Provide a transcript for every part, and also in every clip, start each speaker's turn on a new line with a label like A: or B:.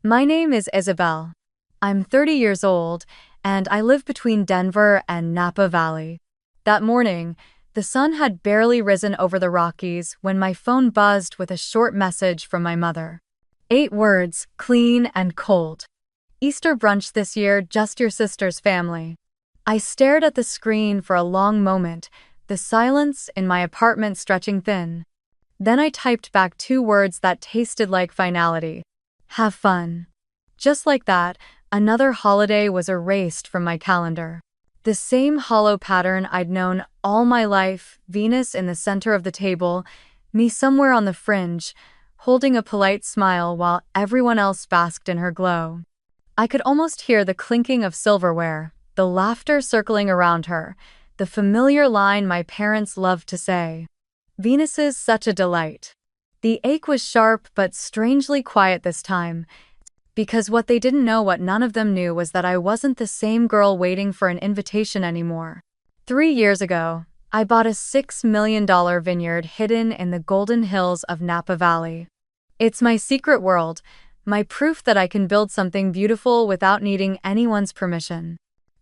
A: My name is Isabelle. I'm 30 years old, and I live between Denver and Napa Valley. That morning, the sun had barely risen over the Rockies when my phone buzzed with a short message from my mother. 8 words, clean and cold. Easter brunch this year, just your sister's family. I stared at the screen for a long moment, the silence in my apartment stretching thin. Then I typed back 2 words that tasted like finality. Have fun. Just like that, another holiday was erased from my calendar. The same hollow pattern I'd known all my life, Venus in the center of the table, me somewhere on the fringe, holding a polite smile while everyone else basked in her glow. I could almost hear the clinking of silverware, the laughter circling around her, the familiar line my parents loved to say. Venus is such a delight. The ache was sharp but strangely quiet this time, because what they didn't know, what none of them knew, was that I wasn't the same girl waiting for an invitation anymore. 3 years ago, I bought a $6 million vineyard hidden in the golden hills of Napa Valley. It's my secret world, my proof that I can build something beautiful without needing anyone's permission.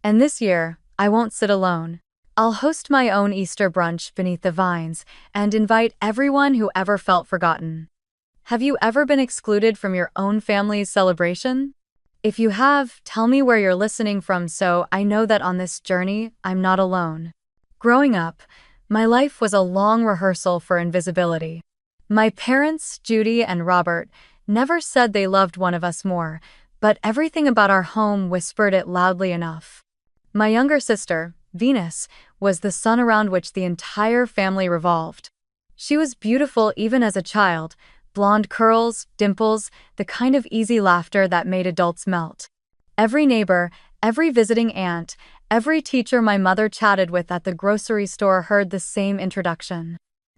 A: And this year, I won't sit alone. I'll host my own Easter brunch beneath the vines and invite everyone who ever felt forgotten. Have you ever been excluded from your own family's celebration? If you have, tell me where you're listening from so I know that on this journey, I'm not alone. Growing up, my life was a long rehearsal for invisibility. My parents, Judy and Robert, never said they loved one of us more, but everything about our home whispered it loudly enough. My younger sister, Venus, was the sun around which the entire family revolved. She was beautiful even as a child, blonde curls, dimples, the kind of easy laughter that made adults melt. Every neighbor, every visiting aunt, every teacher my mother chatted with at the grocery store heard the same introduction.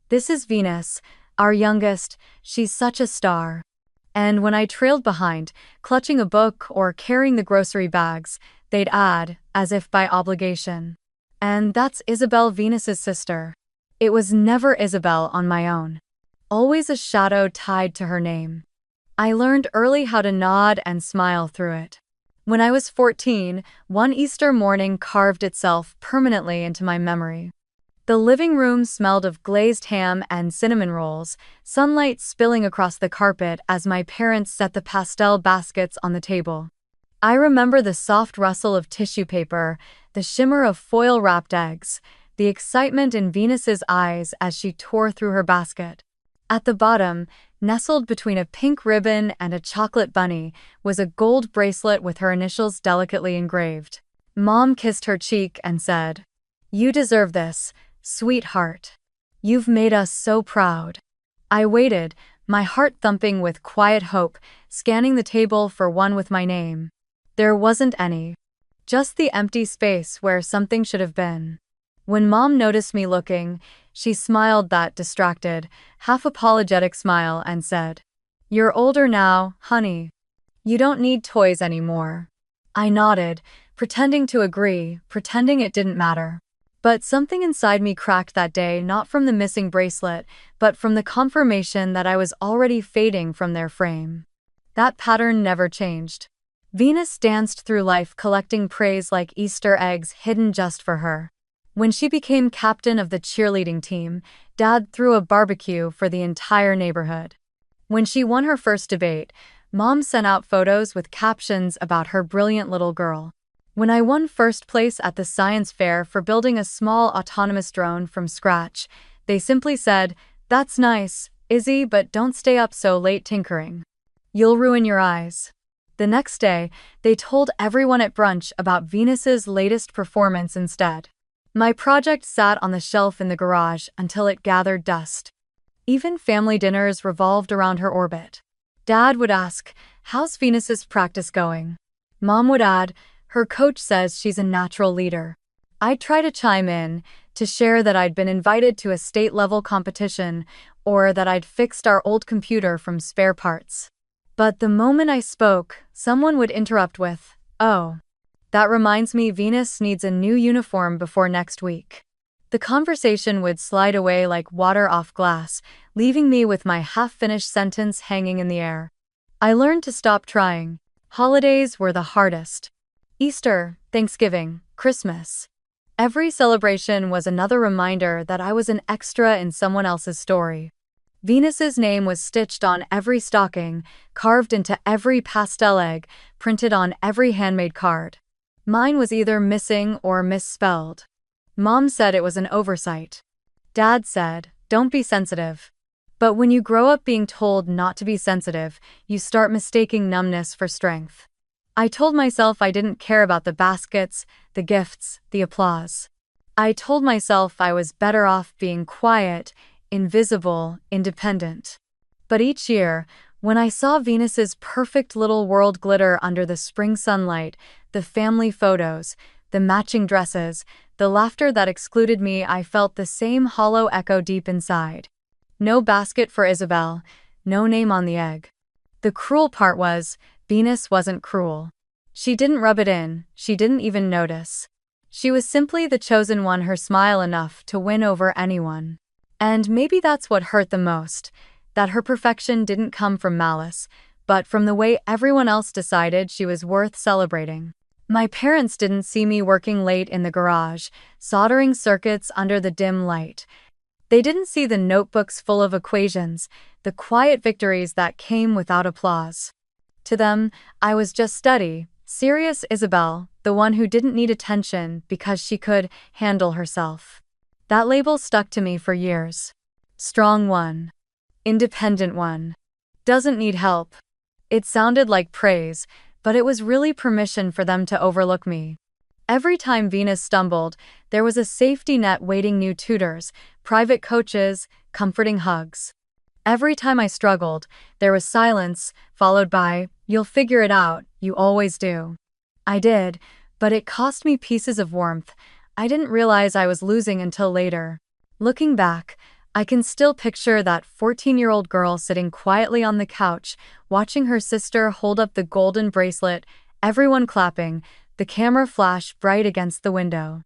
A: This is Venus, our youngest, she's such a star. And when I trailed behind, clutching a book or carrying the grocery bags, they'd add, as if by obligation. And that's Isabelle, Venus's sister. It was never Isabelle on my own. Always a shadow tied to her name. I learned early how to nod and smile through it. When I was 14, one Easter morning carved itself permanently into my memory. The living room smelled of glazed ham and cinnamon rolls, sunlight spilling across the carpet as my parents set the pastel baskets on the table. I remember the soft rustle of tissue paper, the shimmer of foil-wrapped eggs, the excitement in Venus's eyes as she tore through her basket. At the bottom, nestled between a pink ribbon and a chocolate bunny, was a gold bracelet with her initials delicately engraved. Mom kissed her cheek and said, "You deserve this, sweetheart. You've made us so proud." I waited, my heart thumping with quiet hope, scanning the table for one with my name. There wasn't any. Just the empty space where something should have been. When Mom noticed me looking, she smiled that distracted, half-apologetic smile and said, "You're older now, honey. You don't need toys anymore." I nodded, pretending to agree, pretending it didn't matter. But something inside me cracked that day, not from the missing bracelet, but from the confirmation that I was already fading from their frame. That pattern never changed. Venus danced through life collecting praise like Easter eggs hidden just for her. When she became captain of the cheerleading team, Dad threw a barbecue for the entire neighborhood. When she won her first debate, Mom sent out photos with captions about her brilliant little girl. When I won first place at the science fair for building a small autonomous drone from scratch, they simply said, "That's nice, Izzy, but don't stay up so late tinkering. You'll ruin your eyes." The next day, they told everyone at brunch about Venus's latest performance instead. My project sat on the shelf in the garage until it gathered dust. Even family dinners revolved around her orbit. Dad would ask, "How's Venus's practice going?" Mom would add, "Her coach says she's a natural leader." I'd try to chime in, to share that I'd been invited to a state-level competition or that I'd fixed our old computer from spare parts. But the moment I spoke, someone would interrupt with, "Oh, that reminds me, Venus needs a new uniform before next week." The conversation would slide away like water off glass, leaving me with my half-finished sentence hanging in the air. I learned to stop trying. Holidays were the hardest. Easter, Thanksgiving, Christmas. Every celebration was another reminder that I was an extra in someone else's story. Venus's name was stitched on every stocking, carved into every pastel egg, printed on every handmade card. Mine was either missing or misspelled. Mom said it was an oversight. Dad said, "Don't be sensitive." But when you grow up being told not to be sensitive, you start mistaking numbness for strength. I told myself I didn't care about the baskets, the gifts, the applause. I told myself I was better off being quiet, invisible, independent. But each year, when I saw Venus's perfect little world glitter under the spring sunlight, the family photos, the matching dresses, the laughter that excluded me, I felt the same hollow echo deep inside. No basket for Isabelle, no name on the egg. The cruel part was, Venus wasn't cruel. She didn't rub it in, she didn't even notice. She was simply the chosen one, her smile enough to win over anyone. And maybe that's what hurt the most, that her perfection didn't come from malice, but from the way everyone else decided she was worth celebrating. My parents didn't see me working late in the garage, soldering circuits under the dim light. They didn't see the notebooks full of equations, the quiet victories that came without applause. To them, I was just steady, serious Isabelle, the one who didn't need attention because she could handle herself. That label stuck to me for years. Strong one. Independent one. Doesn't need help. It sounded like praise, but it was really permission for them to overlook me. Every time Venus stumbled, there was a safety net waiting: new tutors, private coaches, comforting hugs. Every time I struggled, there was silence, followed by, "You'll figure it out, you always do." I did, but it cost me pieces of warmth. I didn't realize I was losing until later. Looking back, I can still picture that 14-year-old girl sitting quietly on the couch, watching her sister hold up the golden bracelet, everyone clapping, the camera flash bright against the window.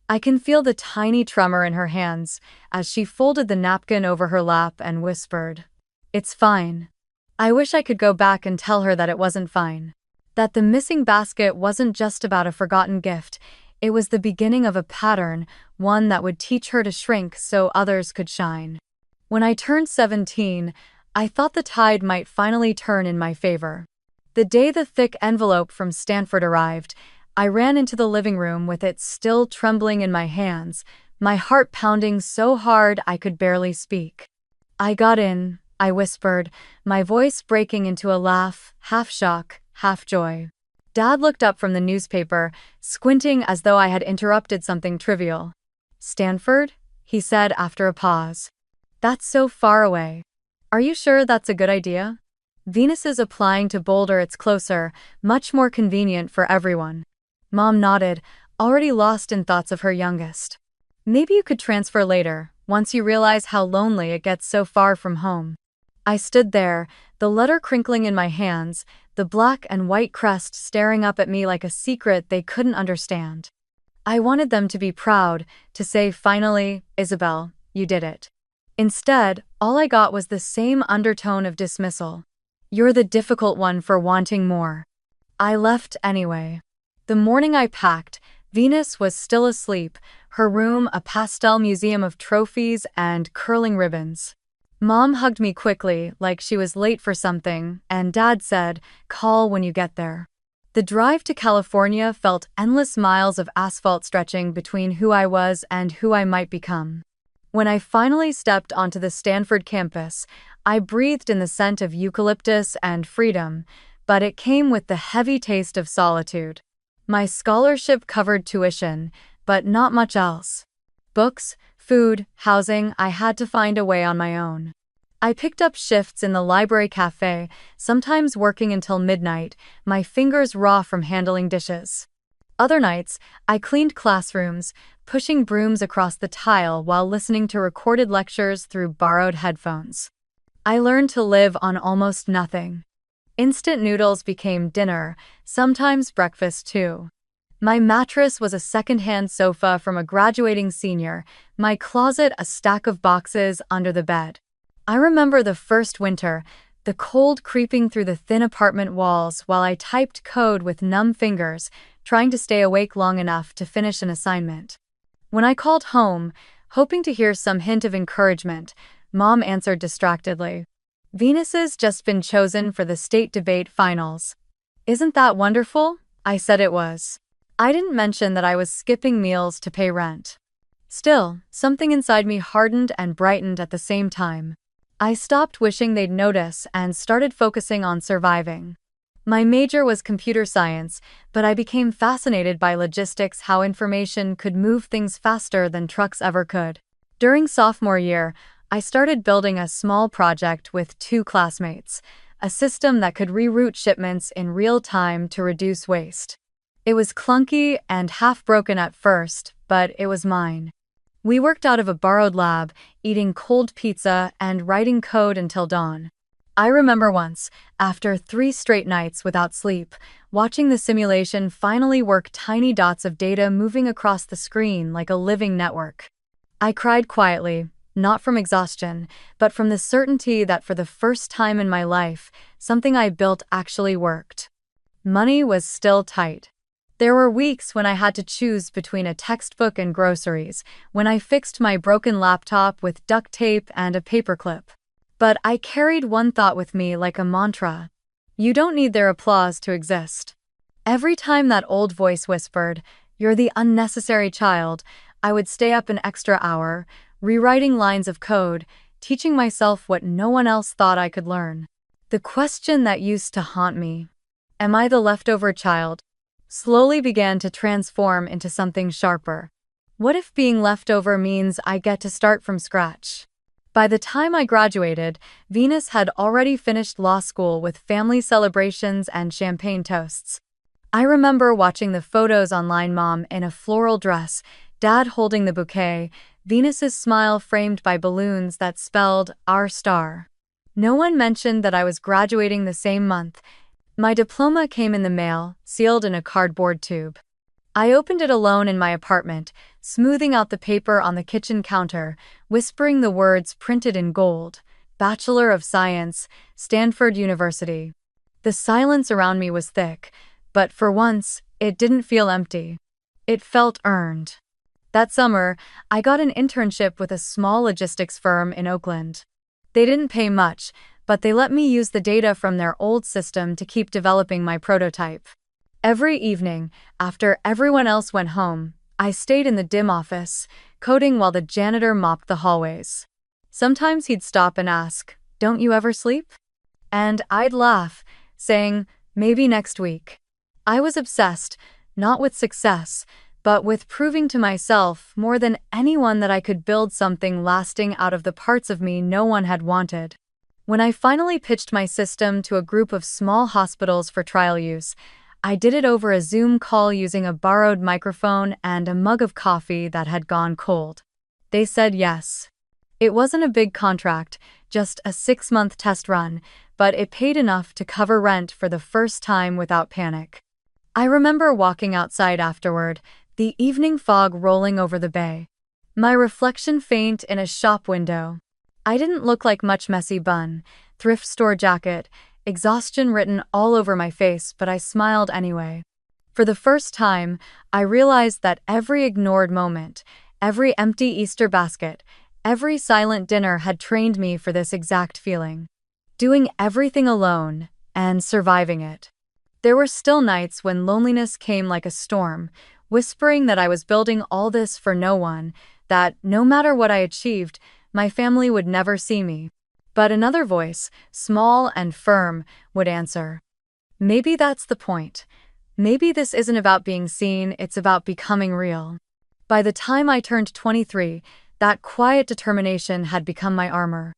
A: I can feel the tiny tremor in her hands as she folded the napkin over her lap and whispered, "It's fine." I wish I could go back and tell her that it wasn't fine. That the missing basket wasn't just about a forgotten gift, it was the beginning of a pattern, one that would teach her to shrink so others could shine. When I turned 17, I thought the tide might finally turn in my favor. The day the thick envelope from Stanford arrived, I ran into the living room with it still trembling in my hands, my heart pounding so hard I could barely speak. "I got in," I whispered, my voice breaking into a laugh, half shock, half joy. Dad looked up from the newspaper, squinting as though I had interrupted something trivial. "Stanford?" he said after a pause. "That's so far away. Are you sure that's a good idea?" "Venus is applying to Boulder. It's closer, much more convenient for everyone." Mom nodded, already lost in thoughts of her youngest. "Maybe you could transfer later, once you realize how lonely it gets so far from home." I stood there, the letter crinkling in my hands, the black and white crest staring up at me like a secret they couldn't understand. I wanted them to be proud, to say, "Finally, Isabelle, you did it." Instead, all I got was the same undertone of dismissal. "You're the difficult one for wanting more." I left anyway. The morning I packed, Venus was still asleep, her room a pastel museum of trophies and curling ribbons. Mom hugged me quickly, like she was late for something, and Dad said, "Call when you get there." The drive to California felt endless miles of asphalt stretching between who I was and who I might become. When I finally stepped onto the Stanford campus, I breathed in the scent of eucalyptus and freedom, but it came with the heavy taste of solitude. My scholarship covered tuition, but not much else. Books, food, housing, I had to find a way on my own. I picked up shifts in the library cafe, sometimes working until midnight, my fingers raw from handling dishes. Other nights, I cleaned classrooms, pushing brooms across the tile while listening to recorded lectures through borrowed headphones. I learned to live on almost nothing. Instant noodles became dinner, sometimes breakfast too. My mattress was a second-hand sofa from a graduating senior, my closet a stack of boxes under the bed. I remember the first winter, the cold creeping through the thin apartment walls while I typed code with numb fingers, trying to stay awake long enough to finish an assignment. When I called home, hoping to hear some hint of encouragement, Mom answered distractedly. "Venus's just been chosen for the state debate finals." "Isn't that wonderful?" I said it was. I didn't mention that I was skipping meals to pay rent. Still, something inside me hardened and brightened at the same time. I stopped wishing they'd notice and started focusing on surviving. My major was computer science, but I became fascinated by logistics, how information could move things faster than trucks ever could. During sophomore year, I started building a small project with 2 classmates, a system that could reroute shipments in real time to reduce waste. It was clunky and half-broken at first, but it was mine. We worked out of a borrowed lab, eating cold pizza and writing code until dawn. I remember once, after 3 straight nights without sleep, watching the simulation finally work, tiny dots of data moving across the screen like a living network. I cried quietly, not from exhaustion, but from the certainty that for the first time in my life, something I built actually worked. Money was still tight. There were weeks when I had to choose between a textbook and groceries, when I fixed my broken laptop with duct tape and a paperclip. But I carried one thought with me like a mantra. You don't need their applause to exist. Every time that old voice whispered, "You're the unnecessary child," I would stay up an extra hour, rewriting lines of code, teaching myself what no one else thought I could learn. The question that used to haunt me, "Am I the leftover child?" slowly began to transform into something sharper. What if being leftover means I get to start from scratch? By the time I graduated, Venus had already finished law school with family celebrations and champagne toasts. I remember watching the photos online, Mom in a floral dress, Dad holding the bouquet, Venus's smile framed by balloons that spelled "Our Star." No one mentioned that I was graduating the same month. My diploma came in the mail, sealed in a cardboard tube. I opened it alone in my apartment, smoothing out the paper on the kitchen counter, whispering the words printed in gold, "Bachelor of Science, Stanford University." The silence around me was thick, but for once, it didn't feel empty. It felt earned. That summer, I got an internship with a small logistics firm in Oakland. They didn't pay much, but they let me use the data from their old system to keep developing my prototype. Every evening, after everyone else went home, I stayed in the dim office, coding while the janitor mopped the hallways. Sometimes he'd stop and ask, "Don't you ever sleep?" And I'd laugh, saying, "Maybe next week." I was obsessed, not with success, but with proving to myself more than anyone that I could build something lasting out of the parts of me no one had wanted. When I finally pitched my system to a group of small hospitals for trial use, I did it over a Zoom call using a borrowed microphone and a mug of coffee that had gone cold. They said yes. It wasn't a big contract, just a 6-month test run, but it paid enough to cover rent for the first time without panic. I remember walking outside afterward, the evening fog rolling over the bay. My reflection faint in a shop window. I didn't look like much. Messy bun, thrift store jacket, exhaustion written all over my face, but I smiled anyway. For the first time, I realized that every ignored moment, every empty Easter basket, every silent dinner had trained me for this exact feeling. Doing everything alone and surviving it. There were still nights when loneliness came like a storm, whispering that I was building all this for no one, that no matter what I achieved, my family would never see me. But another voice, small and firm, would answer, "Maybe that's the point. Maybe this isn't about being seen, it's about becoming real." By the time I turned 23, that quiet determination had become my armor.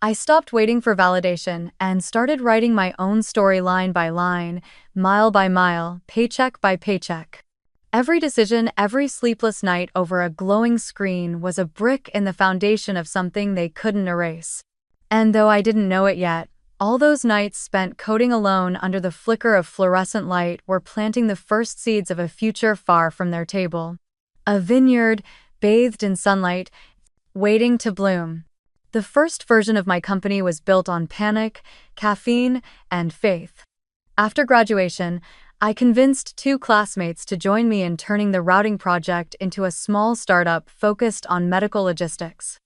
A: I stopped waiting for validation and started writing my own story, line by line, mile by mile, paycheck by paycheck. Every decision, every sleepless night over a glowing screen was a brick in the foundation of something they couldn't erase. And though I didn't know it yet, all those nights spent coding alone under the flicker of fluorescent light were planting the first seeds of a future far from their table. A vineyard, bathed in sunlight, waiting to bloom. The first version of my company was built on panic, caffeine, and faith. After graduation, I convinced 2 classmates to join me in turning the routing project into a small startup focused on medical logistics.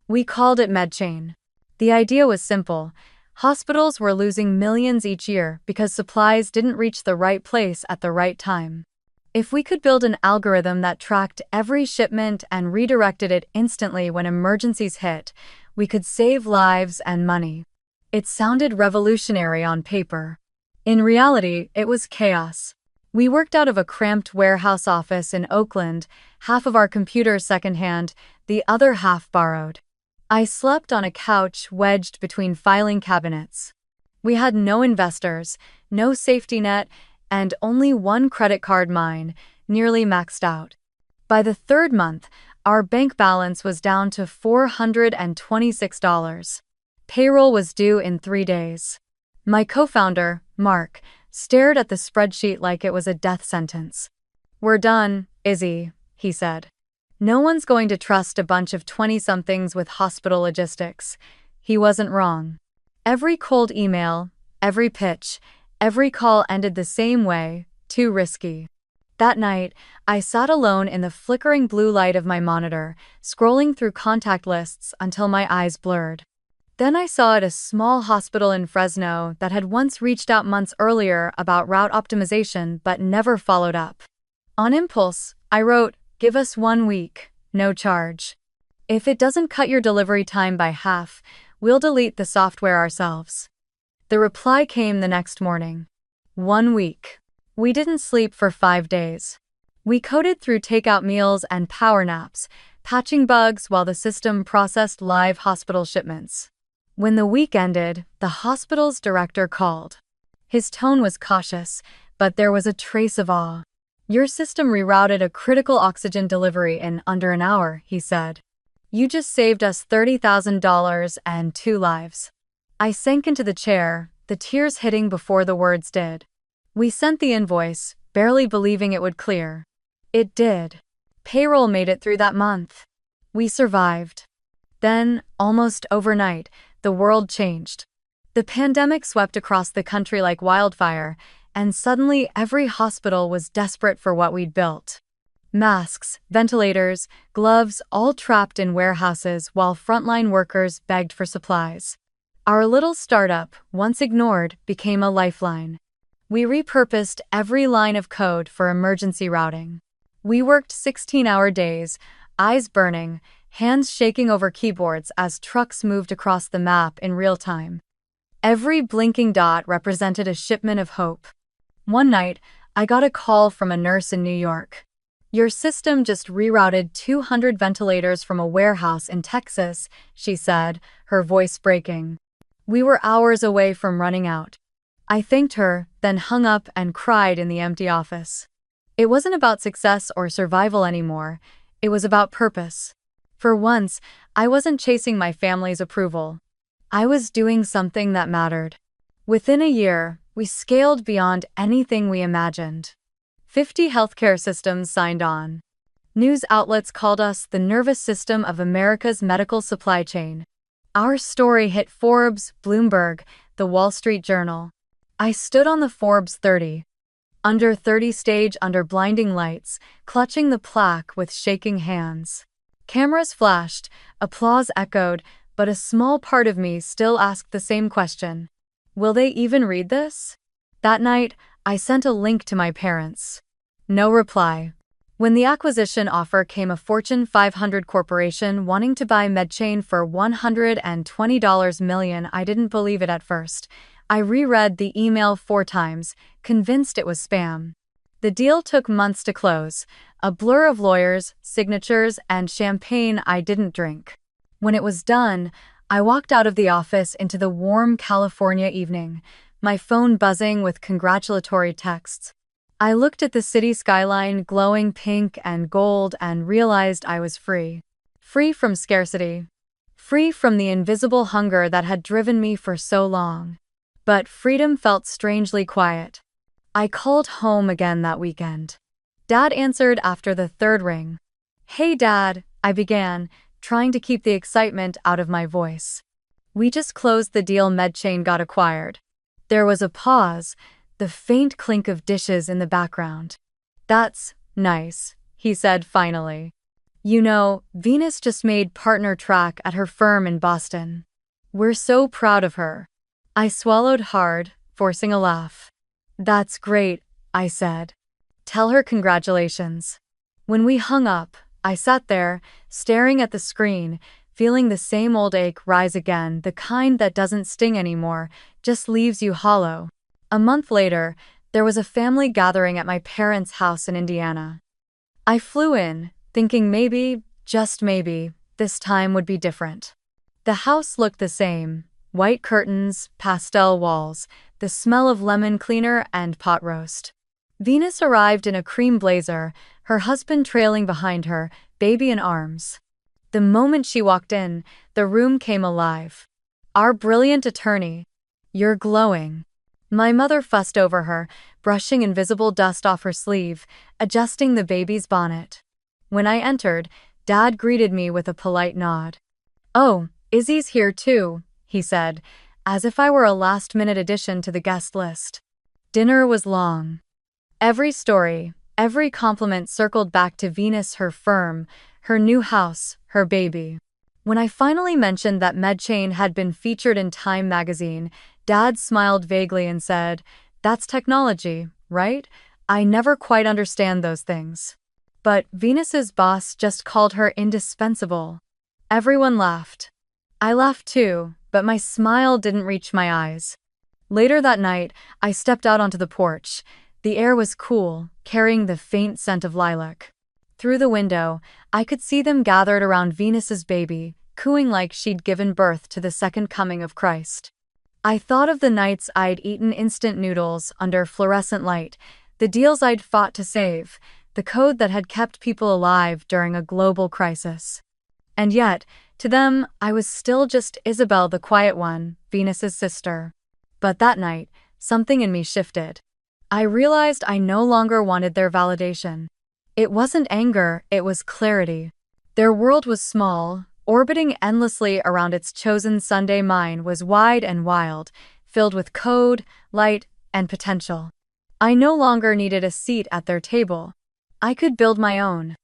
A: We called it MedChain. The idea was simple. Hospitals were losing millions each year because supplies didn't reach the right place at the right time. If we could build an algorithm that tracked every shipment and redirected it instantly when emergencies hit, we could save lives and money. It sounded revolutionary on paper. In reality, it was chaos. We worked out of a cramped warehouse office in Oakland, half of our computers secondhand, the other half borrowed. I slept on a couch wedged between filing cabinets. We had no investors, no safety net, and only 1 credit card, mine, nearly maxed out. By the 3rd month, our bank balance was down to $426. Payroll was due in 3 days. My co-founder, Mark, stared at the spreadsheet like it was a death sentence. "We're done, Izzy," he said. "No one's going to trust a bunch of 20-somethings with hospital logistics." He wasn't wrong. Every cold email, every pitch, every call ended the same way: too risky. That night, I sat alone in the flickering blue light of my monitor, scrolling through contact lists until my eyes blurred. Then I saw at a small hospital in Fresno that had once reached out months earlier about route optimization but never followed up. On impulse, I wrote, "Give us 1 week, no charge. If it doesn't cut your delivery time by half, we'll delete the software ourselves." The reply came the next morning. 1 week. We didn't sleep for 5 days. We coded through takeout meals and power naps, patching bugs while the system processed live hospital shipments. When the week ended, the hospital's director called. His tone was cautious, but there was a trace of awe. "Your system rerouted a critical oxygen delivery in under an hour," he said. "You just saved us $30,000 and 2 lives." I sank into the chair, the tears hitting before the words did. We sent the invoice, barely believing it would clear. It did. Payroll made it through that month. We survived. Then, almost overnight, the world changed. The pandemic swept across the country like wildfire, and suddenly every hospital was desperate for what we'd built. Masks, ventilators, gloves, all trapped in warehouses while frontline workers begged for supplies. Our little startup, once ignored, became a lifeline. We repurposed every line of code for emergency routing. We worked 16-hour days, eyes burning, hands shaking over keyboards as trucks moved across the map in real time. Every blinking dot represented a shipment of hope. One night, I got a call from a nurse in New York. "Your system just rerouted 200 ventilators from a warehouse in Texas," she said, her voice breaking. We were hours away from running out. I thanked her, then hung up and cried in the empty office. It wasn't about success or survival anymore. It was about purpose. For once, I wasn't chasing my family's approval. I was doing something that mattered. Within a year, we scaled beyond anything we imagined. 50 healthcare systems signed on. News outlets called us the nervous system of America's medical supply chain. Our story hit Forbes, Bloomberg, the Wall Street Journal. I stood on the Forbes 30 Under 30 stage under blinding lights, clutching the plaque with shaking hands. Cameras flashed, applause echoed, but a small part of me still asked the same question. Will they even read this? That night, I sent a link to my parents. No reply. When the acquisition offer came, a Fortune 500 corporation wanting to buy MedChain for $120 million, I didn't believe it at first. I reread the email 4 times, convinced it was spam. The deal took months to close, a blur of lawyers, signatures, and champagne I didn't drink. When it was done, I walked out of the office into the warm California evening, my phone buzzing with congratulatory texts. I looked at the city skyline glowing pink and gold and realized I was free. Free from scarcity. Free from the invisible hunger that had driven me for so long. But freedom felt strangely quiet. I called home again that weekend. Dad answered after the 3rd ring. "Hey Dad," I began, trying to keep the excitement out of my voice. "We just closed the deal. MedChain got acquired." There was a pause, the faint clink of dishes in the background. "That's nice," he said finally. "You know, Venus just made partner track at her firm in Boston. We're so proud of her." I swallowed hard, forcing a laugh. "That's great," I said. "Tell her congratulations." When we hung up, I sat there, staring at the screen, feeling the same old ache rise again, the kind that doesn't sting anymore, just leaves you hollow. A month later, there was a family gathering at my parents' house in Indiana. I flew in, thinking maybe, just maybe, this time would be different. The house looked the same: white curtains, pastel walls, the smell of lemon cleaner and pot roast. Venus arrived in a cream blazer, her husband trailing behind her, baby in arms. The moment she walked in, the room came alive. "Our brilliant attorney. You're glowing." My mother fussed over her, brushing invisible dust off her sleeve, adjusting the baby's bonnet. When I entered, Dad greeted me with a polite nod. "Oh, Izzy's here too," he said, as if I were a last-minute addition to the guest list. Dinner was long. Every story, every compliment circled back to Venus, her firm, her new house, her baby. When I finally mentioned that MedChain had been featured in Time magazine, Dad smiled vaguely and said, "That's technology, right? I never quite understand those things." But Venus's boss just called her indispensable. Everyone laughed. I laughed too, but my smile didn't reach my eyes. Later that night, I stepped out onto the porch. The air was cool, carrying the faint scent of lilac. Through the window, I could see them gathered around Venus's baby, cooing like she'd given birth to the second coming of Christ. I thought of the nights I'd eaten instant noodles under fluorescent light, the deals I'd fought to save, the code that had kept people alive during a global crisis. And yet, to them, I was still just Isabelle, the quiet one, Venus's sister. But that night, something in me shifted. I realized I no longer wanted their validation. It wasn't anger, it was clarity. Their world was small, orbiting endlessly around its chosen Sunday. Mine was wide and wild, filled with code, light, and potential. I no longer needed a seat at their table. I could build my own.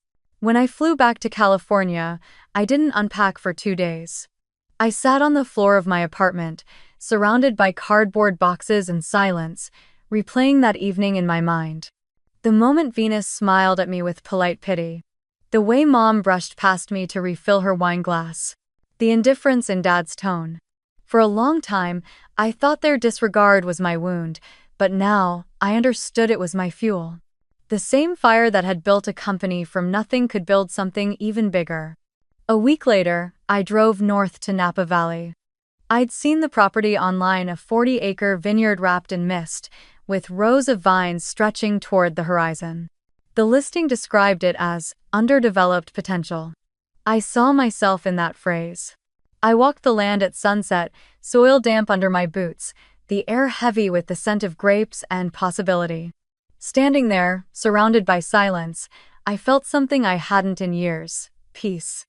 A: When I flew back to California, I didn't unpack for 2 days. I sat on the floor of my apartment, surrounded by cardboard boxes and silence, replaying that evening in my mind. The moment Venus smiled at me with polite pity. The way Mom brushed past me to refill her wine glass. The indifference in Dad's tone. For a long time, I thought their disregard was my wound, but now I understood it was my fuel. The same fire that had built a company from nothing could build something even bigger. A week later, I drove north to Napa Valley. I'd seen the property online, a 40-acre vineyard wrapped in mist, with rows of vines stretching toward the horizon. The listing described it as underdeveloped potential. I saw myself in that phrase. I walked the land at sunset, soil damp under my boots, the air heavy with the scent of grapes and possibility. Standing there, surrounded by silence, I felt something I hadn't in years: peace.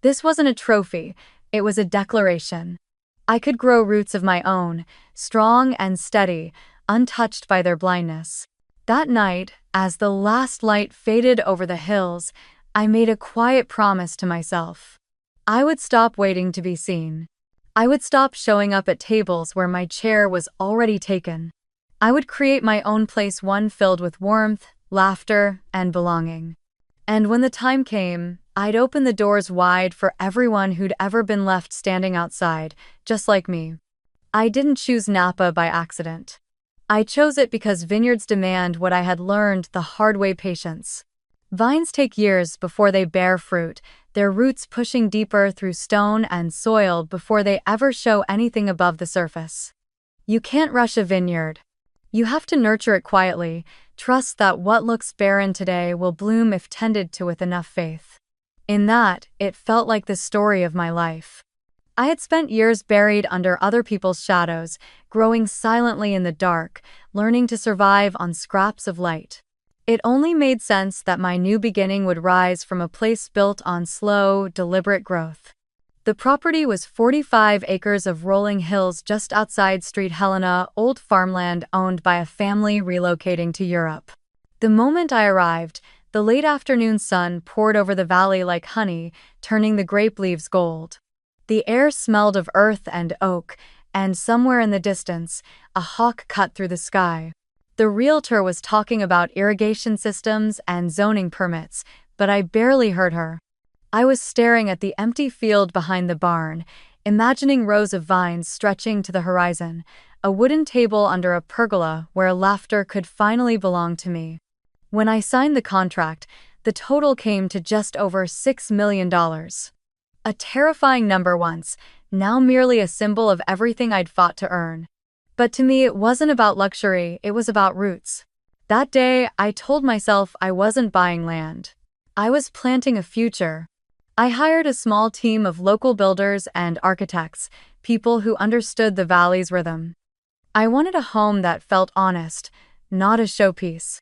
A: This wasn't a trophy, it was a declaration. I could grow roots of my own, strong and steady, untouched by their blindness. That night, as the last light faded over the hills, I made a quiet promise to myself. I would stop waiting to be seen. I would stop showing up at tables where my chair was already taken. I would create my own place, one filled with warmth, laughter, and belonging. And when the time came, I'd open the doors wide for everyone who'd ever been left standing outside, just like me. I didn't choose Napa by accident. I chose it because vineyards demand what I had learned the hard way: patience. Vines take years before they bear fruit, their roots pushing deeper through stone and soil before they ever show anything above the surface. You can't rush a vineyard. You have to nurture it quietly, trust that what looks barren today will bloom if tended to with enough faith. In that, it felt like the story of my life. I had spent years buried under other people's shadows, growing silently in the dark, learning to survive on scraps of light. It only made sense that my new beginning would rise from a place built on slow, deliberate growth. The property was 45 acres of rolling hills just outside Street Helena, old farmland owned by a family relocating to Europe. The moment I arrived, the late afternoon sun poured over the valley like honey, turning the grape leaves gold. The air smelled of earth and oak, and somewhere in the distance, a hawk cut through the sky. The realtor was talking about irrigation systems and zoning permits, but I barely heard her. I was staring at the empty field behind the barn, imagining rows of vines stretching to the horizon, a wooden table under a pergola where laughter could finally belong to me. When I signed the contract, the total came to just over $6 million. A terrifying number once, now merely a symbol of everything I'd fought to earn. But to me, it wasn't about luxury, it was about roots. That day, I told myself I wasn't buying land. I was planting a future. I hired a small team of local builders and architects, people who understood the valley's rhythm. I wanted a home that felt honest, not a showpiece.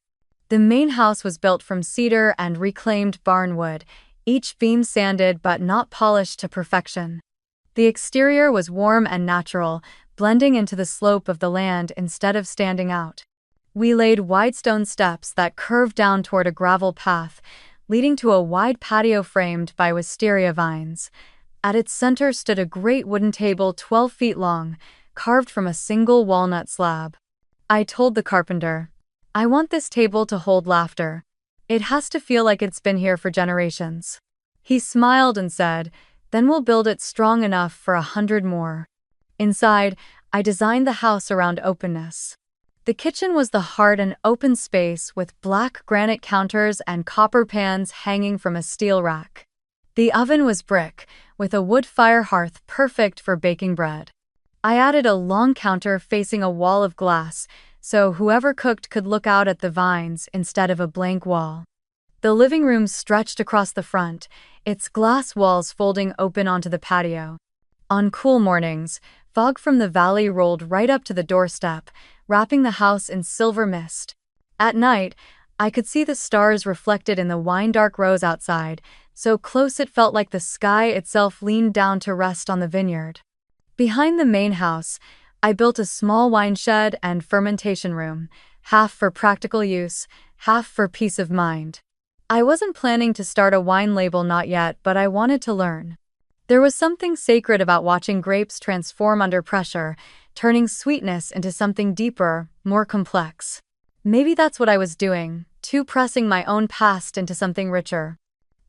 A: The main house was built from cedar and reclaimed barnwood, each beam sanded but not polished to perfection. The exterior was warm and natural, blending into the slope of the land instead of standing out. We laid wide stone steps that curved down toward a gravel path, leading to a wide patio framed by wisteria vines. At its center stood a great wooden table 12 feet long, carved from a single walnut slab. I told the carpenter, "I want this table to hold laughter. It has to feel like it's been here for generations." He smiled and said, "Then we'll build it strong enough for 100 more." Inside, I designed the house around openness. The kitchen was the heart, an open space with black granite counters and copper pans hanging from a steel rack. The oven was brick, with a wood fire hearth perfect for baking bread. I added a long counter facing a wall of glass, so whoever cooked could look out at the vines instead of a blank wall. The living room stretched across the front, its glass walls folding open onto the patio. On cool mornings, fog from the valley rolled right up to the doorstep, wrapping the house in silver mist. At night, I could see the stars reflected in the wine-dark rows outside, so close it felt like the sky itself leaned down to rest on the vineyard. Behind the main house, I built a small wine shed and fermentation room, half for practical use, half for peace of mind. I wasn't planning to start a wine label, not yet, but I wanted to learn. There was something sacred about watching grapes transform under pressure, turning sweetness into something deeper, more complex. Maybe that's what I was doing, too, pressing my own past into something richer.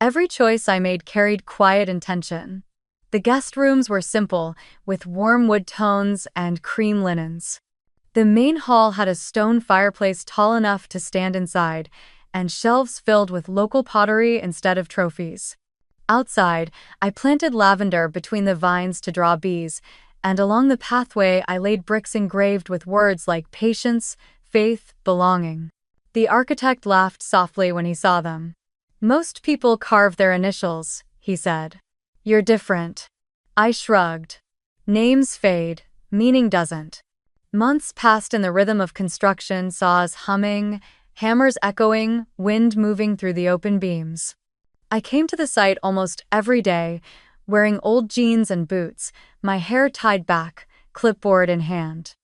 A: Every choice I made carried quiet intention. The guest rooms were simple, with warm wood tones and cream linens. The main hall had a stone fireplace tall enough to stand inside, and shelves filled with local pottery instead of trophies. Outside, I planted lavender between the vines to draw bees, and along the pathway I laid bricks engraved with words like patience, faith, belonging. The architect laughed softly when he saw them. "Most people carve their initials," he said. "You're different." I shrugged. Names fade, meaning doesn't. Months passed in the rhythm of construction, saws humming, hammers echoing, wind moving through the open beams. I came to the site almost every day, wearing old jeans and boots, my hair tied back, clipboard in hand.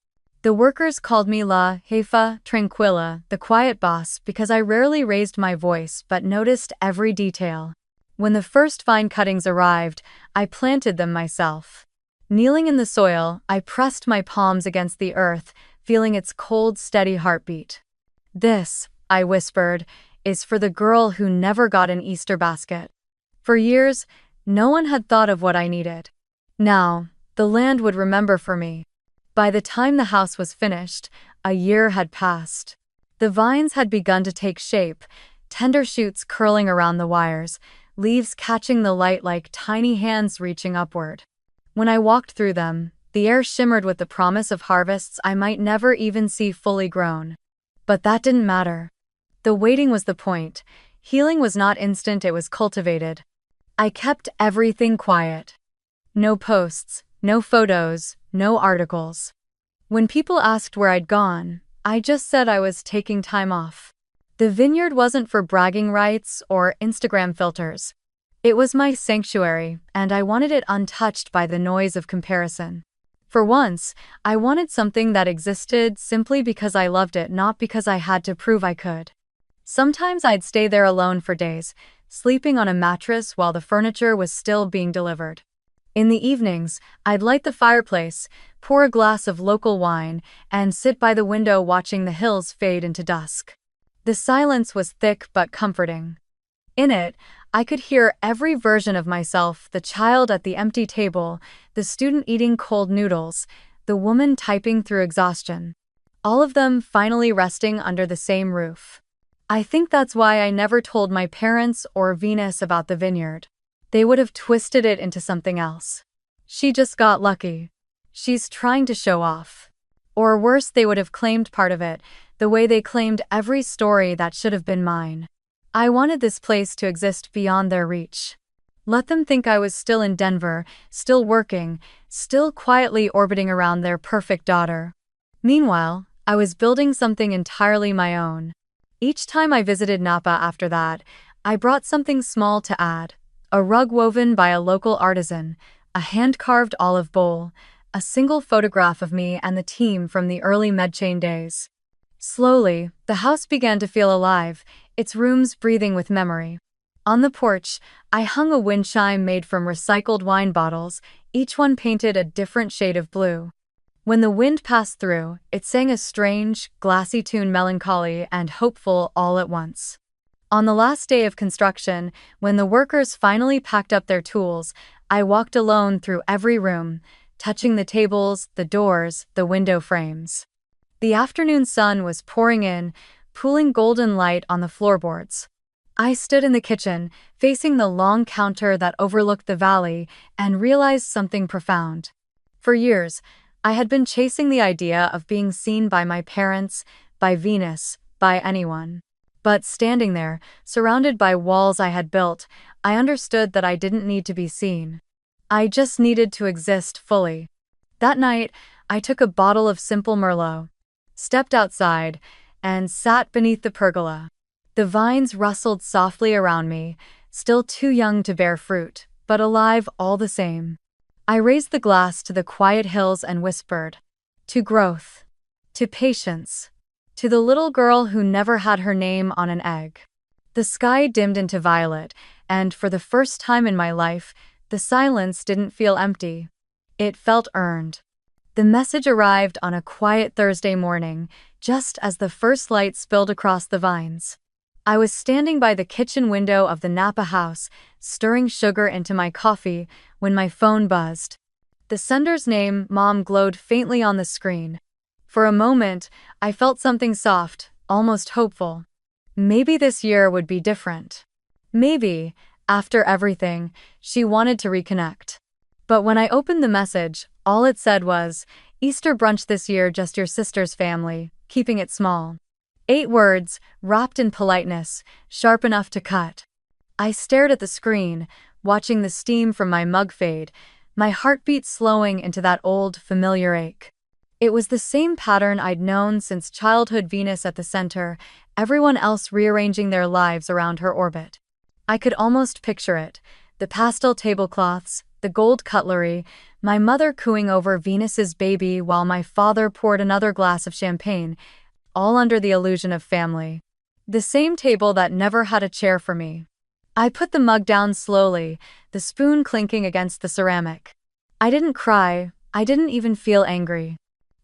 A: The workers called me La Jefa Tranquila, the quiet boss, because I rarely raised my voice but noticed every detail. When the first vine cuttings arrived, I planted them myself. Kneeling in the soil, I pressed my palms against the earth, feeling its cold, steady heartbeat. "This," I whispered, "is for the girl who never got an Easter basket." For years, no one had thought of what I needed. Now, the land would remember for me. By the time the house was finished, a year had passed. The vines had begun to take shape, tender shoots curling around the wires, leaves catching the light like tiny hands reaching upward. When I walked through them, the air shimmered with the promise of harvests I might never even see fully grown. But that didn't matter. The waiting was the point. Healing was not instant, it was cultivated. I kept everything quiet. No posts, no photos, no articles. When people asked where I'd gone, I just said I was taking time off. The vineyard wasn't for bragging rights or Instagram filters. It was my sanctuary, and I wanted it untouched by the noise of comparison. For once, I wanted something that existed simply because I loved it, not because I had to prove I could. Sometimes I'd stay there alone for days, sleeping on a mattress while the furniture was still being delivered. In the evenings, I'd light the fireplace, pour a glass of local wine, and sit by the window watching the hills fade into dusk. The silence was thick but comforting. In it, I could hear every version of myself: the child at the empty table, the student eating cold noodles, the woman typing through exhaustion. All of them finally resting under the same roof. I think that's why I never told my parents or Venus about the vineyard. They would have twisted it into something else. She just got lucky. She's trying to show off. Or worse, they would have claimed part of it, the way they claimed every story that should have been mine. I wanted this place to exist beyond their reach. Let them think I was still in Denver, still working, still quietly orbiting around their perfect daughter. Meanwhile, I was building something entirely my own. Each time I visited Napa after that, I brought something small to add: a rug woven by a local artisan, a hand-carved olive bowl, a single photograph of me and the team from the early MedChain days. Slowly, the house began to feel alive, its rooms breathing with memory. On the porch, I hung a wind chime made from recycled wine bottles, each one painted a different shade of blue. When the wind passed through, it sang a strange, glassy tune, melancholy and hopeful all at once. On the last day of construction, when the workers finally packed up their tools, I walked alone through every room, touching the tables, the doors, the window frames. The afternoon sun was pouring in, pooling golden light on the floorboards. I stood in the kitchen, facing the long counter that overlooked the valley, and realized something profound. For years, I had been chasing the idea of being seen by my parents, by Venus, by anyone. But standing there, surrounded by walls I had built, I understood that I didn't need to be seen. I just needed to exist fully. That night, I took a bottle of simple Merlot, stepped outside, and sat beneath the pergola. The vines rustled softly around me, still too young to bear fruit, but alive all the same. I raised the glass to the quiet hills and whispered, "To growth, to patience, to the little girl who never had her name on an egg." The sky dimmed into violet, and for the first time in my life, the silence didn't feel empty. It felt earned. The message arrived on a quiet Thursday morning, just as the first light spilled across the vines. I was standing by the kitchen window of the Napa house, stirring sugar into my coffee, when my phone buzzed. The sender's name, Mom, glowed faintly on the screen. For a moment, I felt something soft, almost hopeful. Maybe this year would be different. Maybe, after everything, she wanted to reconnect. But when I opened the message, all it said was, "Easter brunch this year, just your sister's family, keeping it small." 8 words, wrapped in politeness, sharp enough to cut. I stared at the screen, watching the steam from my mug fade, my heartbeat slowing into that old, familiar ache. It was the same pattern I'd known since childhood: Venus at the center, everyone else rearranging their lives around her orbit. I could almost picture it: the pastel tablecloths, the gold cutlery, my mother cooing over Venus's baby while my father poured another glass of champagne, all under the illusion of family. The same table that never had a chair for me. I put the mug down slowly, the spoon clinking against the ceramic. I didn't cry, I didn't even feel angry.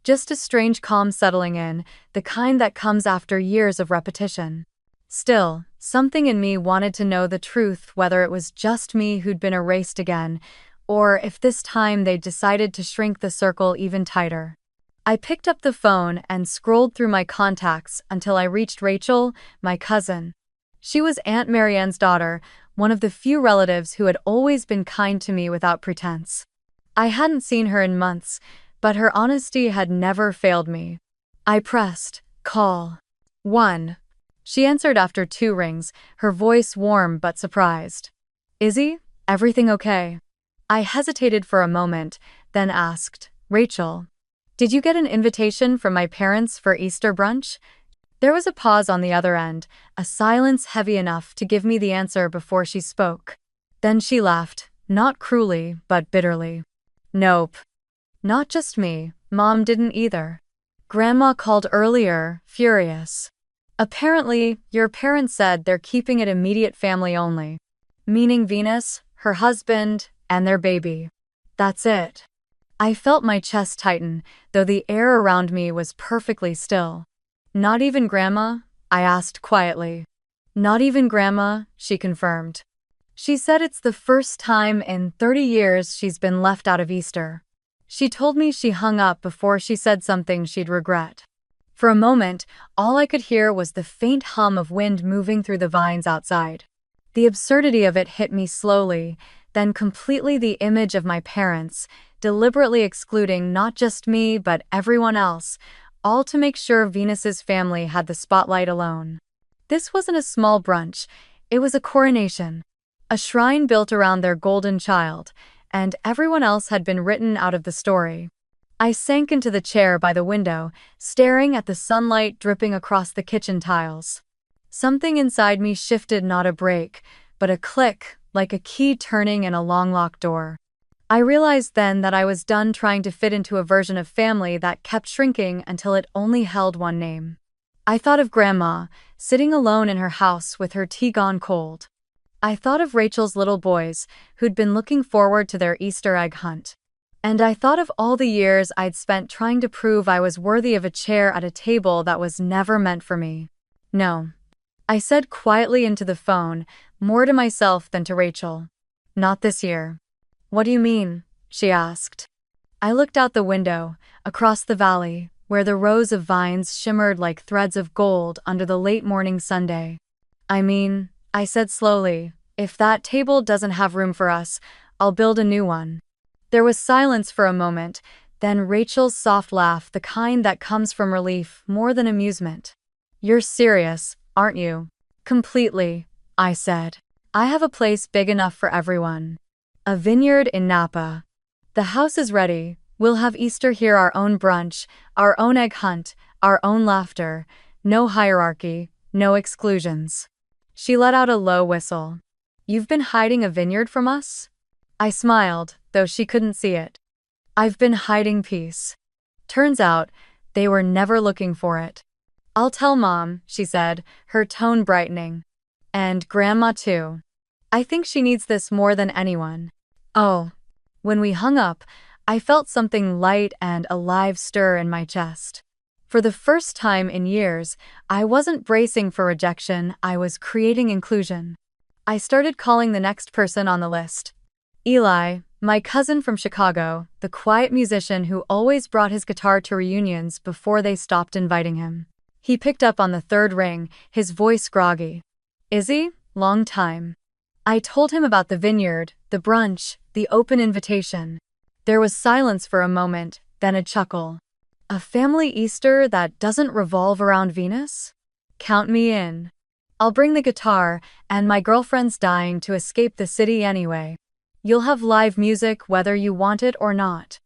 A: Just a strange calm settling in, the kind that comes after years of repetition. Still, something in me wanted to know the truth, whether it was just me who'd been erased again, or if this time they'd decided to shrink the circle even tighter. I picked up the phone and scrolled through my contacts until I reached Rachel, my cousin. She was Aunt Marianne's daughter, one of the few relatives who had always been kind to me without pretense. I hadn't seen her in months, but her honesty had never failed me. I pressed call 1. She answered after 2 rings, her voice warm but surprised. "Izzy, everything okay?" I hesitated for a moment, then asked, "Rachel, did you get an invitation from my parents for Easter brunch?" There was a pause on the other end, a silence heavy enough to give me the answer before she spoke. Then she laughed, not cruelly, but bitterly. Nope. Not just me, Mom didn't either. Grandma called earlier, furious. Apparently, your parents said they're keeping it immediate family only. Meaning Venus, her husband, and their baby. That's it. I felt my chest tighten, though the air around me was perfectly still. Not even Grandma? I asked quietly. Not even Grandma, she confirmed. She said it's the first time in 30 years she's been left out of Easter. She told me she hung up before she said something she'd regret. For a moment, all I could hear was the faint hum of wind moving through the vines outside. The absurdity of it hit me slowly, then completely the image of my parents, deliberately excluding not just me but everyone else, all to make sure Venus's family had the spotlight alone. This wasn't a small brunch, it was a coronation. A shrine built around their golden child, and everyone else had been written out of the story. I sank into the chair by the window, staring at the sunlight dripping across the kitchen tiles. Something inside me shifted, not a break, but a click, like a key turning in a long-locked door. I realized then that I was done trying to fit into a version of family that kept shrinking until it only held one name. I thought of Grandma, sitting alone in her house with her tea gone cold. I thought of Rachel's little boys, who'd been looking forward to their Easter egg hunt. And I thought of all the years I'd spent trying to prove I was worthy of a chair at a table that was never meant for me. No. I said quietly into the phone, more to myself than to Rachel. Not this year. What do you mean? She asked. I looked out the window, across the valley, where the rows of vines shimmered like threads of gold under the late morning Sunday. I said slowly, if that table doesn't have room for us, I'll build a new one. There was silence for a moment, then Rachel's soft laugh, the kind that comes from relief more than amusement. You're serious, aren't you? Completely, I said. I have a place big enough for everyone. A vineyard in Napa. The house is ready. We'll have Easter here, our own brunch, our own egg hunt, our own laughter. No hierarchy, no exclusions. She let out a low whistle. You've been hiding a vineyard from us? I smiled, though she couldn't see it. I've been hiding peace. Turns out, they were never looking for it. I'll tell Mom, she said, her tone brightening. And Grandma too. I think she needs this more than anyone. Oh. When we hung up, I felt something light and alive stir in my chest. For the first time in years, I wasn't bracing for rejection, I was creating inclusion. I started calling the next person on the list. Eli, my cousin from Chicago, the quiet musician who always brought his guitar to reunions before they stopped inviting him. He picked up on the third ring, his voice groggy. Izzy, long time. I told him about the vineyard, the brunch, the open invitation. There was silence for a moment, then a chuckle. A family Easter that doesn't revolve around Venus? Count me in. I'll bring the guitar, and my girlfriend's dying to escape the city anyway. You'll have live music whether you want it or not.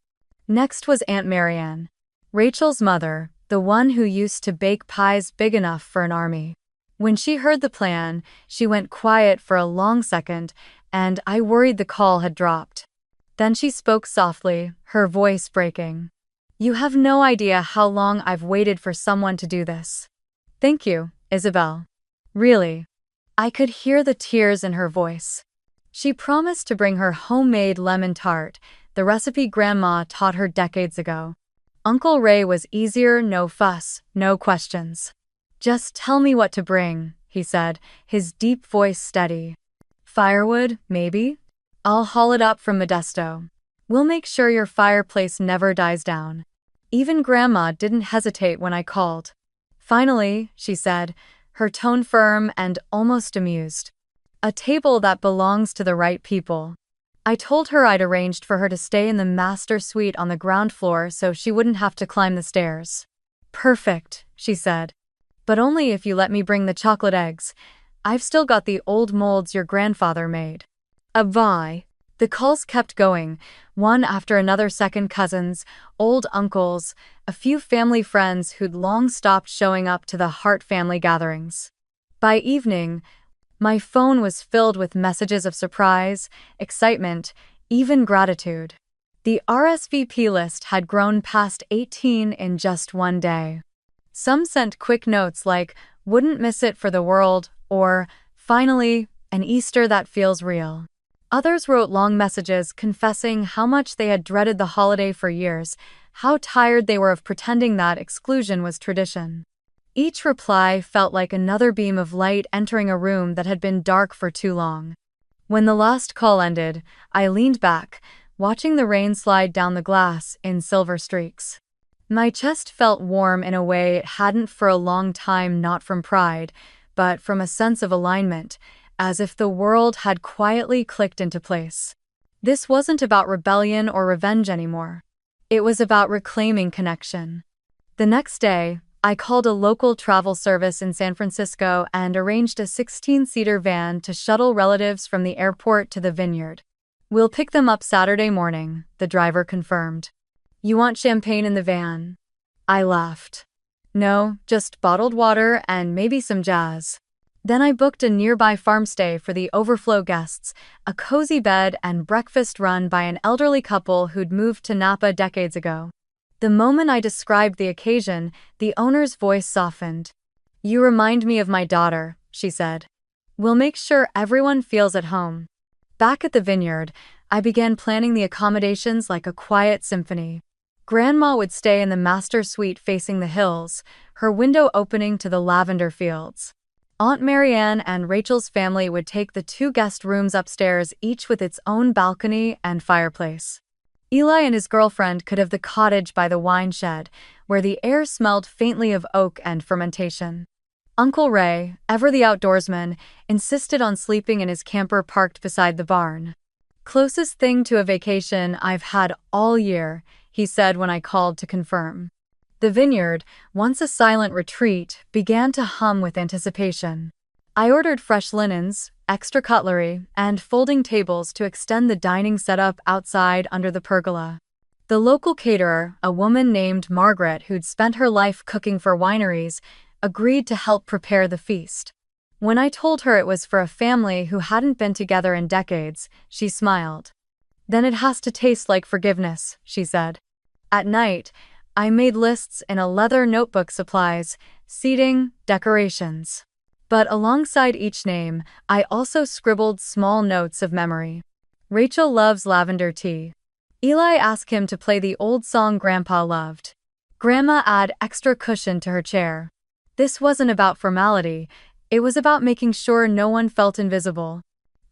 A: Next was Aunt Marianne, Rachel's mother, the one who used to bake pies big enough for an army. When she heard the plan, she went quiet for a long second, and I worried the call had dropped. Then she spoke softly, her voice breaking. You have no idea how long I've waited for someone to do this. Thank you, Isabelle. Really. I could hear the tears in her voice. She promised to bring her homemade lemon tart, the recipe Grandma taught her decades ago. Uncle Ray was easier, no fuss, no questions. Just tell me what to bring, he said, his deep voice steady. Firewood, maybe? I'll haul it up from Modesto. We'll make sure your fireplace never dies down. Even Grandma didn't hesitate when I called. Finally, she said, her tone firm and almost amused. A table that belongs to the right people. I told her I'd arranged for her to stay in the master suite on the ground floor so she wouldn't have to climb the stairs. Perfect, she said. But only if you let me bring the chocolate eggs. I've still got the old molds your grandfather made. Abye. The calls kept going, one after another: second cousins, old uncles, a few family friends who'd long stopped showing up to the Hart family gatherings. By evening, my phone was filled with messages of surprise, excitement, even gratitude. The RSVP list had grown past 18 in just one day. Some sent quick notes like, "Wouldn't miss it for the world," or "Finally, an Easter that feels real." Others wrote long messages confessing how much they had dreaded the holiday for years, how tired they were of pretending that exclusion was tradition. Each reply felt like another beam of light entering a room that had been dark for too long. When the last call ended, I leaned back, watching the rain slide down the glass in silver streaks. My chest felt warm in a way it hadn't for a long time, not from pride, but from a sense of alignment, as if the world had quietly clicked into place. This wasn't about rebellion or revenge anymore. It was about reclaiming connection. The next day, I called a local travel service in San Francisco and arranged a 16-seater van to shuttle relatives from the airport to the Vineyard. "We'll pick them up Saturday morning," the driver confirmed. "You want champagne in the van?" I laughed. "No, just bottled water and maybe some jazz." Then I booked a nearby farmstay for the overflow guests, a cozy bed and breakfast run by an elderly couple who'd moved to Napa decades ago. The moment I described the occasion, the owner's voice softened. "You remind me of my daughter," she said. "We'll make sure everyone feels at home." Back at the Vineyard, I began planning the accommodations like a quiet symphony. Grandma would stay in the master suite facing the hills, her window opening to the lavender fields. Aunt Marianne and Rachel's family would take the 2 guest rooms upstairs, each with its own balcony and fireplace. Eli and his girlfriend could have the cottage by the wine shed, where the air smelled faintly of oak and fermentation. Uncle Ray, ever the outdoorsman, insisted on sleeping in his camper parked beside the barn. "Closest thing to a vacation I've had all year," he said when I called to confirm. The Vineyard, once a silent retreat, began to hum with anticipation. I ordered fresh linens, extra cutlery, and folding tables to extend the dining setup outside under the pergola. The local caterer, a woman named Margaret who'd spent her life cooking for wineries, agreed to help prepare the feast. When I told her it was for a family who hadn't been together in decades, she smiled. "Then it has to taste like forgiveness," she said. At night, I made lists in a leather notebook: supplies, seating, decorations. But alongside each name, I also scribbled small notes of memory. "Rachel loves lavender tea." Eli asked him to play the old song Grandpa loved. Grandma add extra cushion to her chair. This wasn't about formality, it was about making sure no one felt invisible.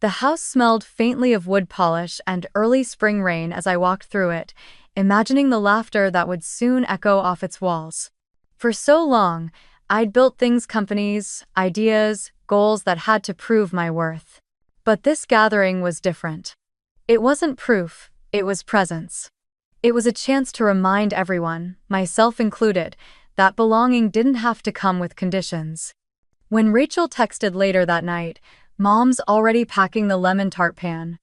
A: The house smelled faintly of wood polish and early spring rain as I walked through it, imagining the laughter that would soon echo off its walls. For so long, I'd built things: companies, ideas, goals that had to prove my worth. But this gathering was different. It wasn't proof, it was presence. It was a chance to remind everyone, myself included, that belonging didn't have to come with conditions. When Rachel texted later that night, "Mom's already packing the lemon tart pan.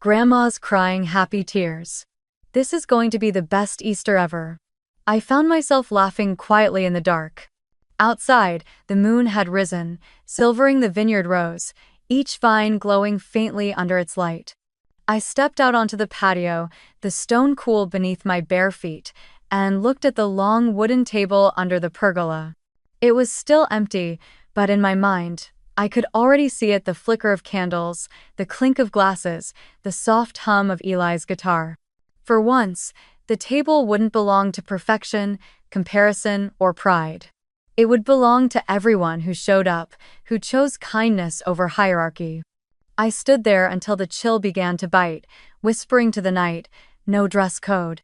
A: Grandma's crying happy tears. This is going to be the best Easter ever," I found myself laughing quietly in the dark. Outside, the moon had risen, silvering the vineyard rows, each vine glowing faintly under its light. I stepped out onto the patio, the stone cool beneath my bare feet, and looked at the long wooden table under the pergola. It was still empty, but in my mind, I could already see it: the flicker of candles, the clink of glasses, the soft hum of Eli's guitar. For once, the table wouldn't belong to perfection, comparison, or pride. It would belong to everyone who showed up, who chose kindness over hierarchy. I stood there until the chill began to bite, whispering to the night, "No dress code.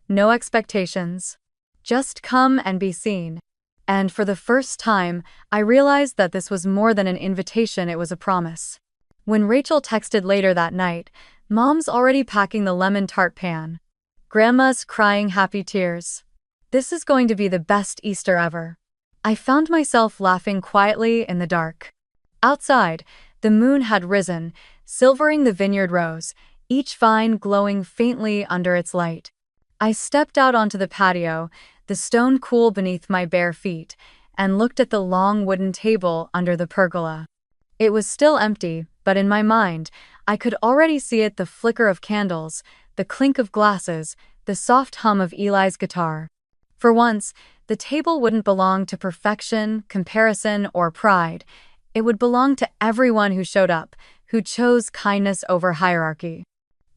A: No expectations. Just come and be seen." And for the first time, I realized that this was more than an invitation, it was a promise. When Rachel texted later that night, "Mom's already packing the lemon tart pan. Grandma's crying happy tears. This is going to be the best Easter ever," I found myself laughing quietly in the dark. Outside, the moon had risen, silvering the vineyard rows, each vine glowing faintly under its light. I stepped out onto the patio, the stone cool beneath my bare feet, and looked at the long wooden table under the pergola. It was still empty, but in my mind, I could already see it: the flicker of candles, the clink of glasses, the soft hum of Eli's guitar. For once, the table wouldn't belong to perfection, comparison, or pride. It would belong to everyone who showed up, who chose kindness over hierarchy.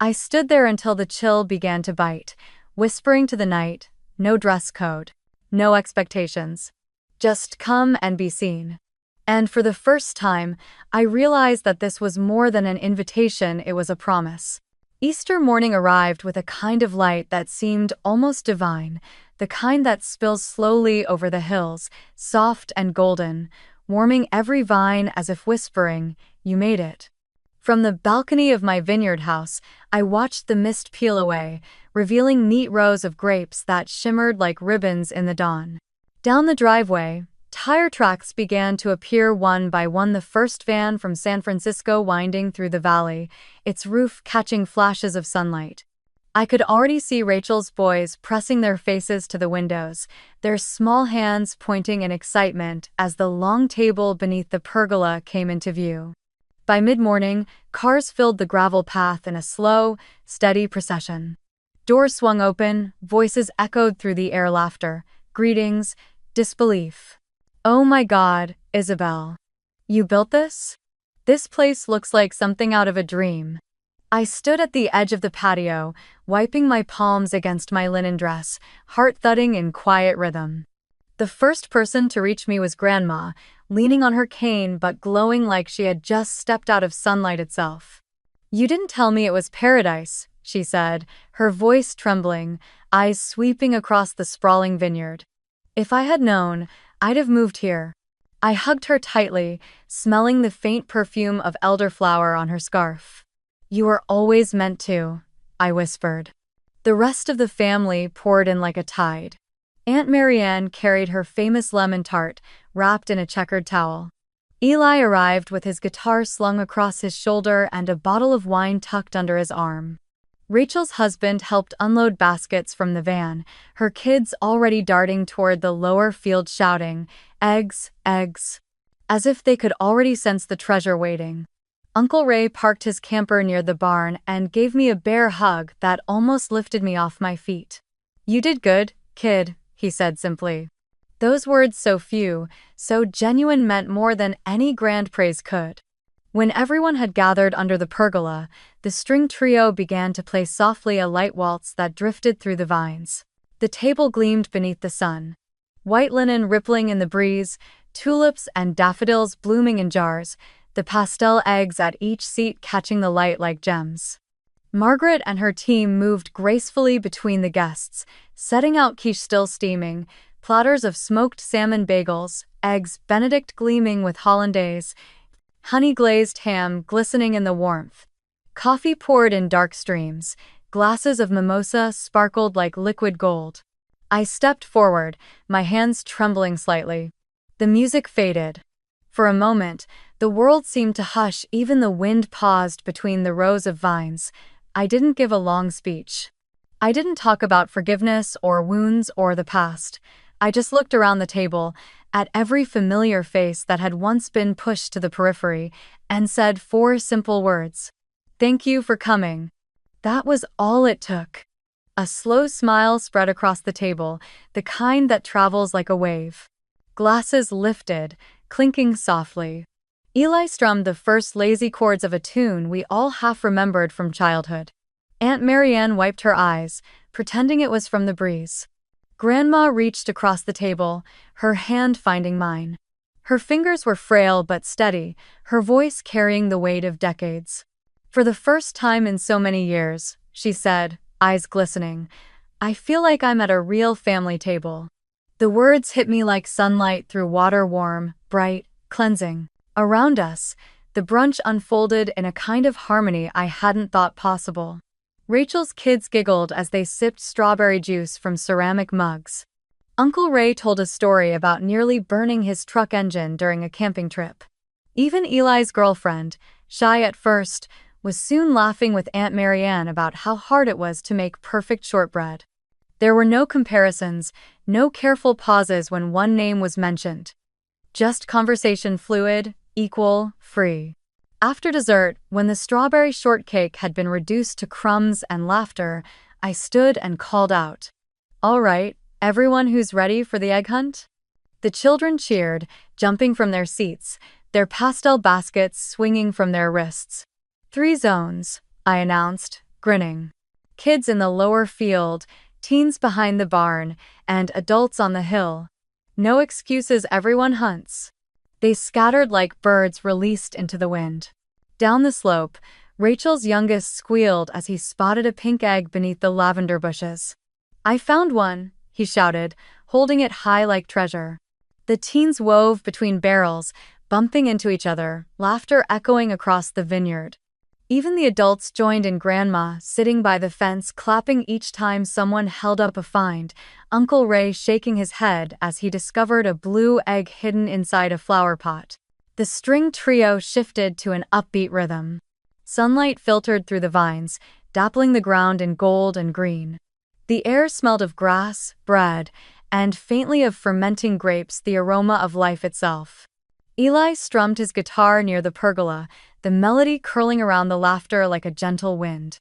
A: I stood there until the chill began to bite, whispering to the night, no dress code, no expectations. Just come and be seen. And for the first time, I realized that this was more than an invitation, it was a promise. Easter morning arrived with a kind of light that seemed almost divine, the kind that spills slowly over the hills, soft and golden, warming every vine as if whispering, "You made it." From the balcony of my vineyard house, I watched the mist peel away, revealing neat rows of grapes that shimmered like ribbons in the dawn. Down the driveway, tire tracks began to appear one by one, the first van from San Francisco winding through the valley, its roof catching flashes of sunlight. I could already see Rachel's boys pressing their faces to the windows, their small hands pointing in excitement as the long table beneath the pergola came into view. By mid-morning, cars filled the gravel path in a slow, steady procession. Doors swung open, voices echoed through the air: laughter, greetings, disbelief. "Oh my God, Isabelle. You built this? This place looks like something out of a dream." I stood at the edge of the patio, wiping my palms against my linen dress, heart thudding in quiet rhythm. The first person to reach me was Grandma, leaning on her cane but glowing like she had just stepped out of sunlight itself. "You didn't tell me it was paradise," she said, her voice trembling, eyes sweeping across the sprawling vineyard. "If I had known, I'd have moved here." I hugged her tightly, smelling the faint perfume of elderflower on her scarf. "You were always meant to," I whispered. The rest of the family poured in like a tide. Aunt Marianne carried her famous lemon tart, wrapped in a checkered towel. Eli arrived with his guitar slung across his shoulder and a bottle of wine tucked under his arm. Rachel's husband helped unload baskets from the van, her kids already darting toward the lower field shouting, "Eggs, eggs," as if they could already sense the treasure waiting. Uncle Ray parked his camper near the barn and gave me a bear hug that almost lifted me off my feet. "You did good, kid," he said simply. Those words, so few, so genuine, meant more than any grand praise could. When everyone had gathered under the pergola, the string trio began to play softly, a light waltz that drifted through the vines. The table gleamed beneath the sun. White linen rippling in the breeze, tulips and daffodils blooming in jars, the pastel eggs at each seat catching the light like gems. Margaret and her team moved gracefully between the guests, setting out quiche still steaming, platters of smoked salmon bagels, eggs Benedict gleaming with hollandaise, honey-glazed ham glistening in the warmth. Coffee poured in dark streams, glasses of mimosa sparkled like liquid gold. I stepped forward, my hands trembling slightly. The music faded. For a moment, the world seemed to hush, even the wind paused between the rows of vines. I didn't give a long speech. I didn't talk about forgiveness or wounds or the past. I just looked around the table, at every familiar face that had once been pushed to the periphery, and said 4 simple words. "Thank you for coming." That was all it took. A slow smile spread across the table, the kind that travels like a wave. Glasses lifted, clinking softly. Eli strummed the first lazy chords of a tune we all half remembered from childhood. Aunt Marianne wiped her eyes, pretending it was from the breeze. Grandma reached across the table, her hand finding mine. Her fingers were frail but steady, her voice carrying the weight of decades. "For the first time in so many years," she said, eyes glistening, "I feel like I'm at a real family table." The words hit me like sunlight through water, warm, bright, cleansing. Around us, the brunch unfolded in a kind of harmony I hadn't thought possible. Rachel's kids giggled as they sipped strawberry juice from ceramic mugs. Uncle Ray told a story about nearly burning his truck engine during a camping trip. Even Eli's girlfriend, shy at first, was soon laughing with Aunt Marianne about how hard it was to make perfect shortbread. There were no comparisons, no careful pauses when one name was mentioned. Just conversation fluid, equal, free. After dessert, when the strawberry shortcake had been reduced to crumbs and laughter, I stood and called out, "All right, everyone who's ready for the egg hunt?" The children cheered, jumping from their seats, their pastel baskets swinging from their wrists. 3 zones, I announced, grinning. Kids in the lower field, teens behind the barn, and adults on the hill. No excuses, everyone hunts. They scattered like birds released into the wind. Down the slope, Rachel's youngest squealed as he spotted a pink egg beneath the lavender bushes. "I found one," he shouted, holding it high like treasure. The teens wove between barrels, bumping into each other, laughter echoing across the vineyard. Even the adults joined in, Grandma sitting by the fence clapping each time someone held up a find, Uncle Ray shaking his head as he discovered a blue egg hidden inside a flower pot. The string trio shifted to an upbeat rhythm. Sunlight filtered through the vines, dappling the ground in gold and green. The air smelled of grass, bread, and faintly of fermenting grapes, the aroma of life itself. Eli strummed his guitar near the pergola, the melody curling around the laughter like a gentle wind.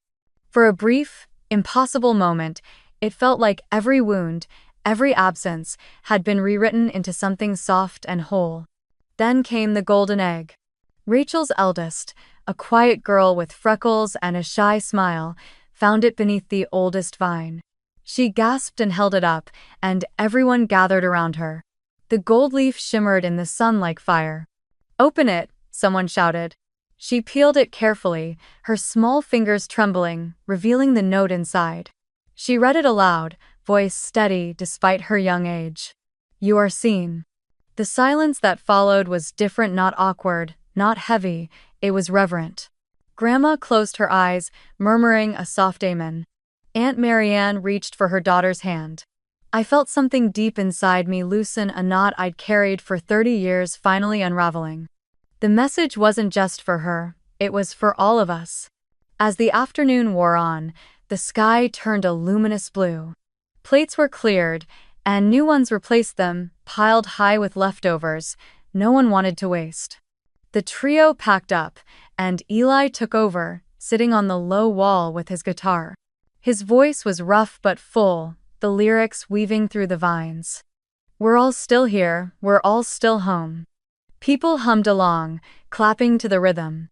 A: For a brief, impossible moment, it felt like every wound, every absence, had been rewritten into something soft and whole. Then came the golden egg. Rachel's eldest, a quiet girl with freckles and a shy smile, found it beneath the oldest vine. She gasped and held it up, and everyone gathered around her. The gold leaf shimmered in the sun like fire. "Open it," someone shouted. She peeled it carefully, her small fingers trembling, revealing the note inside. She read it aloud, voice steady despite her young age. "You are seen." The silence that followed was different, not awkward, not heavy, it was reverent. Grandma closed her eyes, murmuring a soft amen. Aunt Marianne reached for her daughter's hand. I felt something deep inside me loosen, a knot I'd carried for 30 years finally unraveling. The message wasn't just for her, it was for all of us. As the afternoon wore on, the sky turned a luminous blue. Plates were cleared, and new ones replaced them, piled high with leftovers no one wanted to waste. The trio packed up, and Eli took over, sitting on the low wall with his guitar. His voice was rough but full, the lyrics weaving through the vines. "We're all still here, we're all still home." People hummed along, clapping to the rhythm.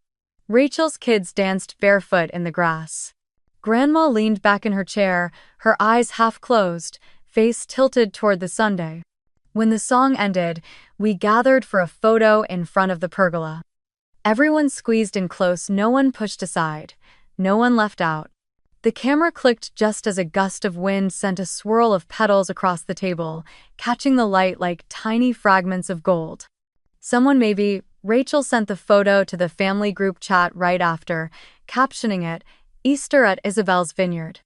A: Rachel's kids danced barefoot in the grass. Grandma leaned back in her chair, her eyes half closed, face tilted toward the sundae. When the song ended, we gathered for a photo in front of the pergola. Everyone squeezed in close, no one pushed aside, no one left out. The camera clicked just as a gust of wind sent a swirl of petals across the table, catching the light like tiny fragments of gold. Rachel sent the photo to the family group chat right after, captioning it, "Easter at Isabelle's Vineyard.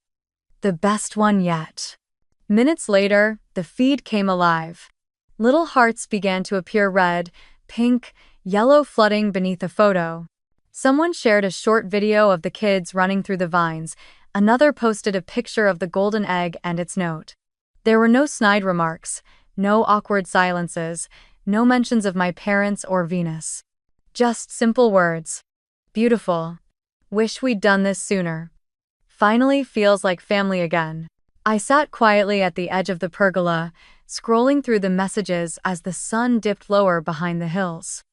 A: The best one yet." Minutes later, the feed came alive. Little hearts began to appear, red, pink, yellow, flooding beneath a photo. Someone shared a short video of the kids running through the vines, another posted a picture of the golden egg and its note. There were no snide remarks, no awkward silences, no mentions of my parents or Venus. Just simple words. Beautiful. Wish we'd done this sooner. Finally feels like family again. I sat quietly at the edge of the pergola, scrolling through the messages as the sun dipped lower behind the hills.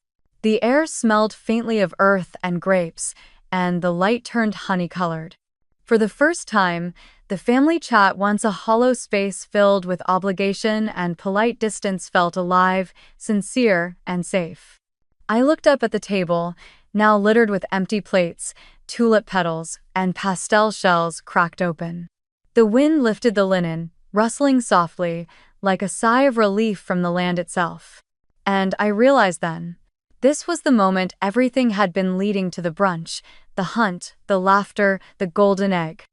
A: The air smelled faintly of earth and grapes, and the light turned honey-colored. For the first time, the family chat, once a hollow space filled with obligation and polite distance, felt alive, sincere, and safe. I looked up at the table, now littered with empty plates, tulip petals, and pastel shells cracked open. The wind lifted the linen, rustling softly, like a sigh of relief from the land itself. And I realized then, this was the moment everything had been leading to: the brunch, the hunt, the laughter, the golden egg.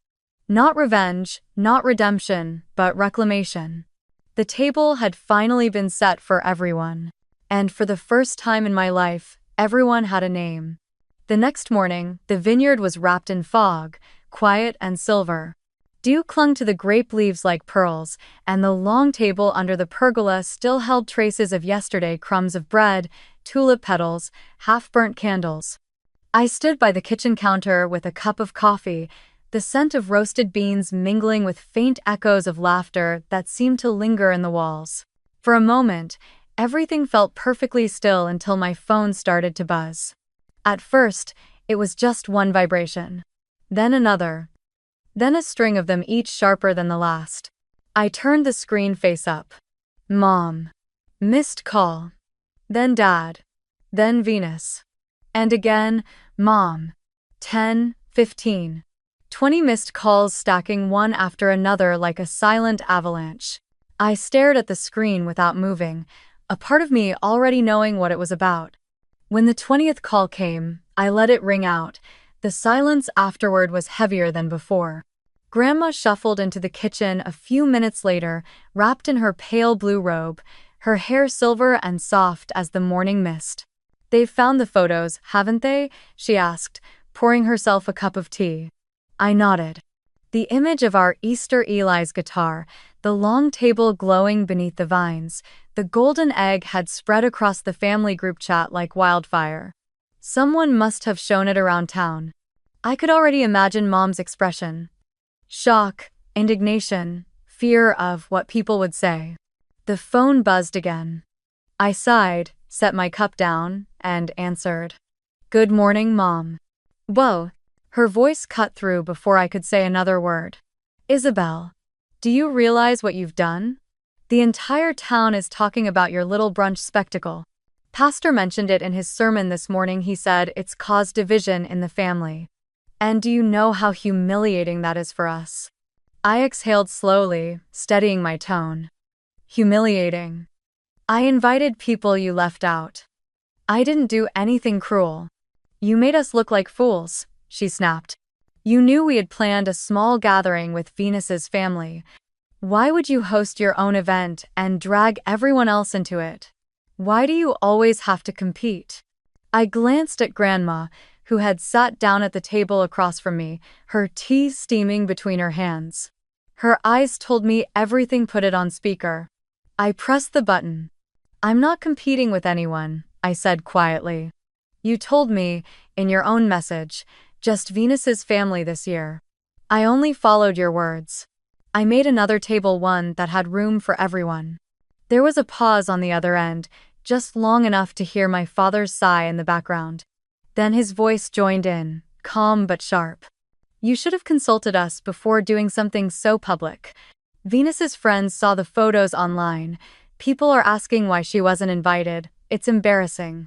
A: Not revenge, not redemption, but reclamation. The table had finally been set for everyone. And for the first time in my life, everyone had a name. The next morning, the vineyard was wrapped in fog, quiet and silver. Dew clung to the grape leaves like pearls, and the long table under the pergola still held traces of yesterday: crumbs of bread, tulip petals, half-burnt candles. I stood by the kitchen counter with a cup of coffee, the scent of roasted beans mingling with faint echoes of laughter that seemed to linger in the walls. For a moment, everything felt perfectly still until my phone started to buzz. At first, it was just one vibration. Then another. Then a string of them, each sharper than the last. I turned the screen face up. Mom. Missed call. Then Dad. Then Venus. And again, Mom. 10, 15, 20 missed calls stacking one after another like a silent avalanche. I stared at the screen without moving, a part of me already knowing what it was about. When the 20th call came, I let it ring out. The silence afterward was heavier than before. Grandma shuffled into the kitchen a few minutes later, wrapped in her pale blue robe, her hair silver and soft as the morning mist. "They've found the photos, haven't they?" she asked, pouring herself a cup of tea. I nodded. The image of our Easter Eli's guitar, the long table glowing beneath the vines, the golden egg had spread across the family group chat like wildfire. Someone must have shown it around town. I could already imagine Mom's expression. Shock, indignation, fear of what people would say. The phone buzzed again. I sighed, set my cup down, and answered. "Good morning, Mom." "Whoa." Her voice cut through before I could say another word. "Isabelle, do you realize what you've done? The entire town is talking about your little brunch spectacle. Pastor mentioned it in his sermon this morning. He said it's caused division in the family. And do you know how humiliating that is for us?" I exhaled slowly, steadying my tone. "Humiliating. I invited people you left out. I didn't do anything cruel. You made us look like fools," she snapped. "You knew we had planned a small gathering with Venus's family. Why would you host your own event and drag everyone else into it? Why do you always have to compete?" I glanced at Grandma, who had sat down at the table across from me, her tea steaming between her hands. Her eyes told me everything. "Put it on speaker." I pressed the button. "I'm not competing with anyone," I said quietly. "You told me, in your own message, just Venus's family this year. I only followed your words." I made another table, one that had room for everyone. There was a pause on the other end, just long enough to hear my father's sigh in the background. Then his voice joined in, calm but sharp. "You should have consulted us before doing something so public. Venus's friends saw the photos online. People are asking why she wasn't invited. It's embarrassing."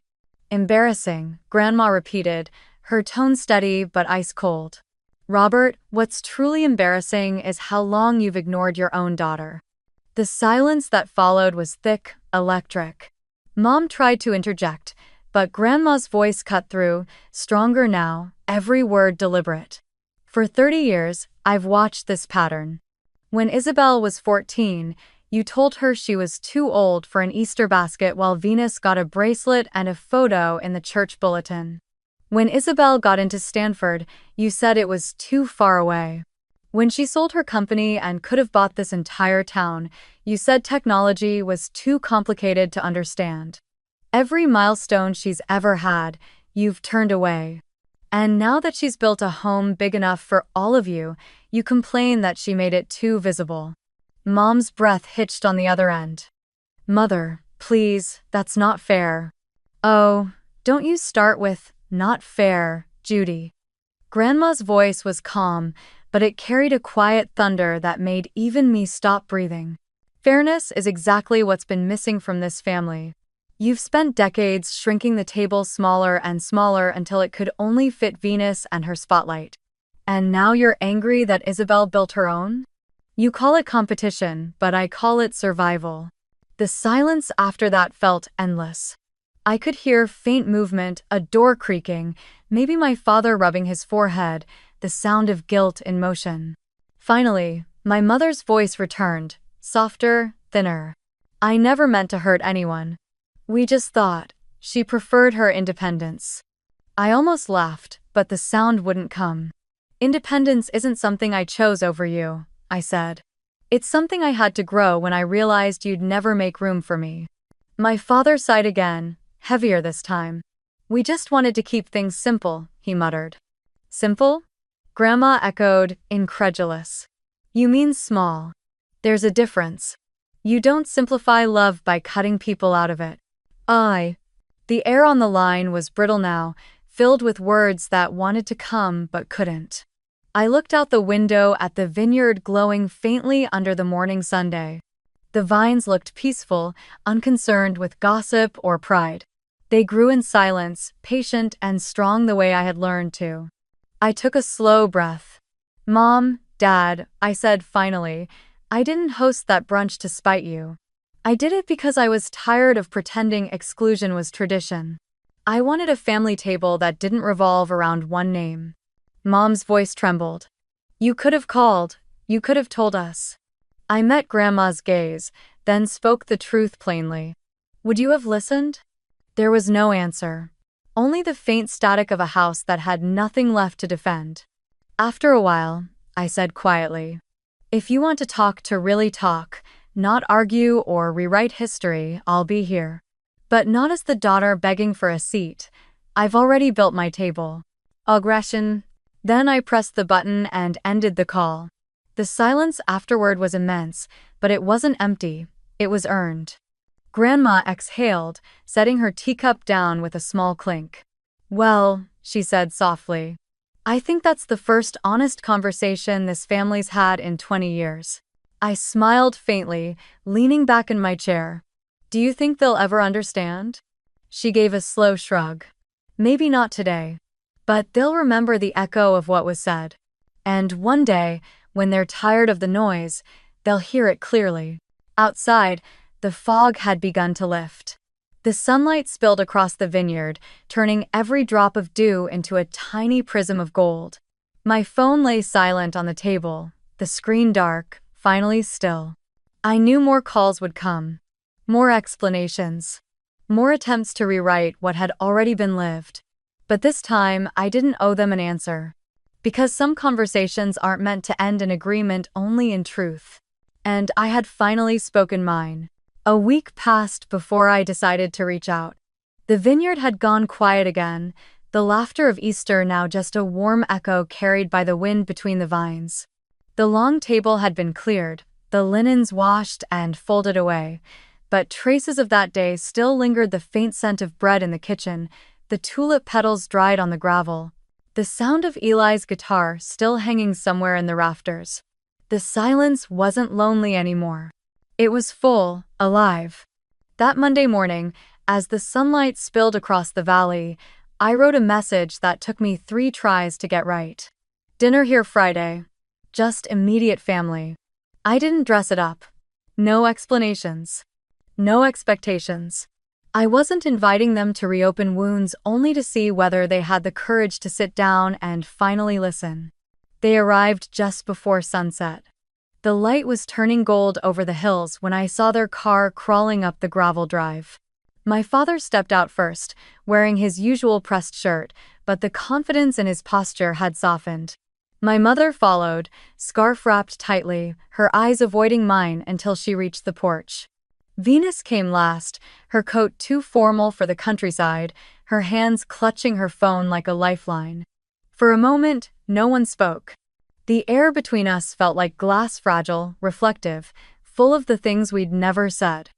A: "Embarrassing," Grandma repeated, her tone steady but ice-cold. "Robert, what's truly embarrassing is how long you've ignored your own daughter." The silence that followed was thick, electric. Mom tried to interject, but Grandma's voice cut through, stronger now, every word deliberate. "For 30 years, I've watched this pattern. When Isabelle was 14, you told her she was too old for an Easter basket while Venus got a bracelet and a photo in the church bulletin. When Isabelle got into Stanford, you said it was too far away. When she sold her company and could have bought this entire town, you said technology was too complicated to understand. Every milestone she's ever had, you've turned away. And now that she's built a home big enough for all of you, you complain that she made it too visible." Mom's breath hitched on the other end. "Mother, please, that's not fair." "Oh, don't you start with, 'not fair,' Judy." Grandma's voice was calm, but it carried a quiet thunder that made even me stop breathing. "Fairness is exactly what's been missing from this family. You've spent decades shrinking the table smaller and smaller until it could only fit Venus and her spotlight. And now you're angry that Isabelle built her own? You call it competition, but I call it survival." The silence after that felt endless. I could hear faint movement, a door creaking, maybe my father rubbing his forehead, the sound of guilt in motion. Finally, my mother's voice returned, softer, thinner. "I never meant to hurt anyone. We just thought she preferred her independence." I almost laughed, but the sound wouldn't come. Independence isn't something I chose over you, I said. It's something I had to grow when I realized you'd never make room for me. My father sighed again, heavier this time. We just wanted to keep things simple, he muttered. Simple? Grandma echoed, incredulous. You mean small. There's a difference. You don't simplify love by cutting people out of it. The air on the line was brittle now, filled with words that wanted to come but couldn't. I looked out the window at the vineyard glowing faintly under the morning sunday. The vines looked peaceful, unconcerned with gossip or pride. They grew in silence, patient and strong the way I had learned to. I took a slow breath. Mom, Dad, I said finally, I didn't host that brunch to spite you. I did it because I was tired of pretending exclusion was tradition. I wanted a family table that didn't revolve around one name. Mom's voice trembled. You could have called. You could have told us. I met Grandma's gaze, then spoke the truth plainly. Would you have listened? There was no answer. Only the faint static of a house that had nothing left to defend. After a while, I said quietly, if you want to talk to really talk, not argue or rewrite history, I'll be here. But not as the daughter begging for a seat. I've already built my table. Aggression. Then I pressed the button and ended the call. The silence afterward was immense, but it wasn't empty, it was earned. Grandma exhaled, setting her teacup down with a small clink. Well, she said softly, I think that's the first honest conversation this family's had in 20 years. I smiled faintly, leaning back in my chair. Do you think they'll ever understand? She gave a slow shrug. Maybe not today. But they'll remember the echo of what was said. And one day, when they're tired of the noise, they'll hear it clearly. Outside, the fog had begun to lift. The sunlight spilled across the vineyard, turning every drop of dew into a tiny prism of gold. My phone lay silent on the table, the screen dark, finally still. I knew more calls would come. More explanations. More attempts to rewrite what had already been lived. But this time, I didn't owe them an answer. Because some conversations aren't meant to end in agreement, only in truth. And I had finally spoken mine. A week passed before I decided to reach out. The vineyard had gone quiet again, the laughter of Easter now just a warm echo carried by the wind between the vines. The long table had been cleared, the linens washed and folded away, but traces of that day still lingered, the faint scent of bread in the kitchen, the tulip petals dried on the gravel, the sound of Eli's guitar still hanging somewhere in the rafters. The silence wasn't lonely anymore. It was full, alive. That Monday morning, as the sunlight spilled across the valley, I wrote a message that took me 3 tries to get right. Dinner here Friday. Just immediate family. I didn't dress it up. No explanations. No expectations. I wasn't inviting them to reopen wounds only to see whether they had the courage to sit down and finally listen. They arrived just before sunset. The light was turning gold over the hills when I saw their car crawling up the gravel drive. My father stepped out first, wearing his usual pressed shirt, but the confidence in his posture had softened. My mother followed, scarf wrapped tightly, her eyes avoiding mine until she reached the porch. Venus came last, her coat too formal for the countryside, her hands clutching her phone like a lifeline. For a moment, no one spoke. The air between us felt like glass, fragile, reflective, full of the things we'd never said.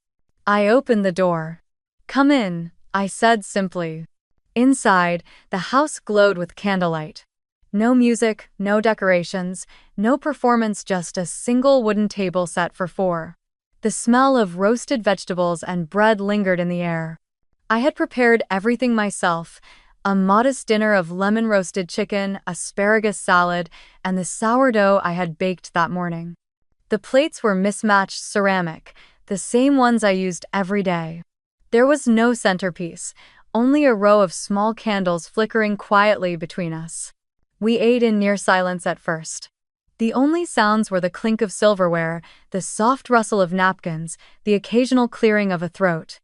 A: I opened the door. Come in, I said simply. Inside, the house glowed with candlelight. No music, no decorations, no performance, just a single wooden table set for 4. The smell of roasted vegetables and bread lingered in the air. I had prepared everything myself, a modest dinner of lemon-roasted chicken, asparagus salad, and the sourdough I had baked that morning. The plates were mismatched ceramic, the same ones I used every day. There was no centerpiece, only a row of small candles flickering quietly between us. We ate in near silence at first. The only sounds were the clink of silverware, the soft rustle of napkins, the occasional clearing of a throat.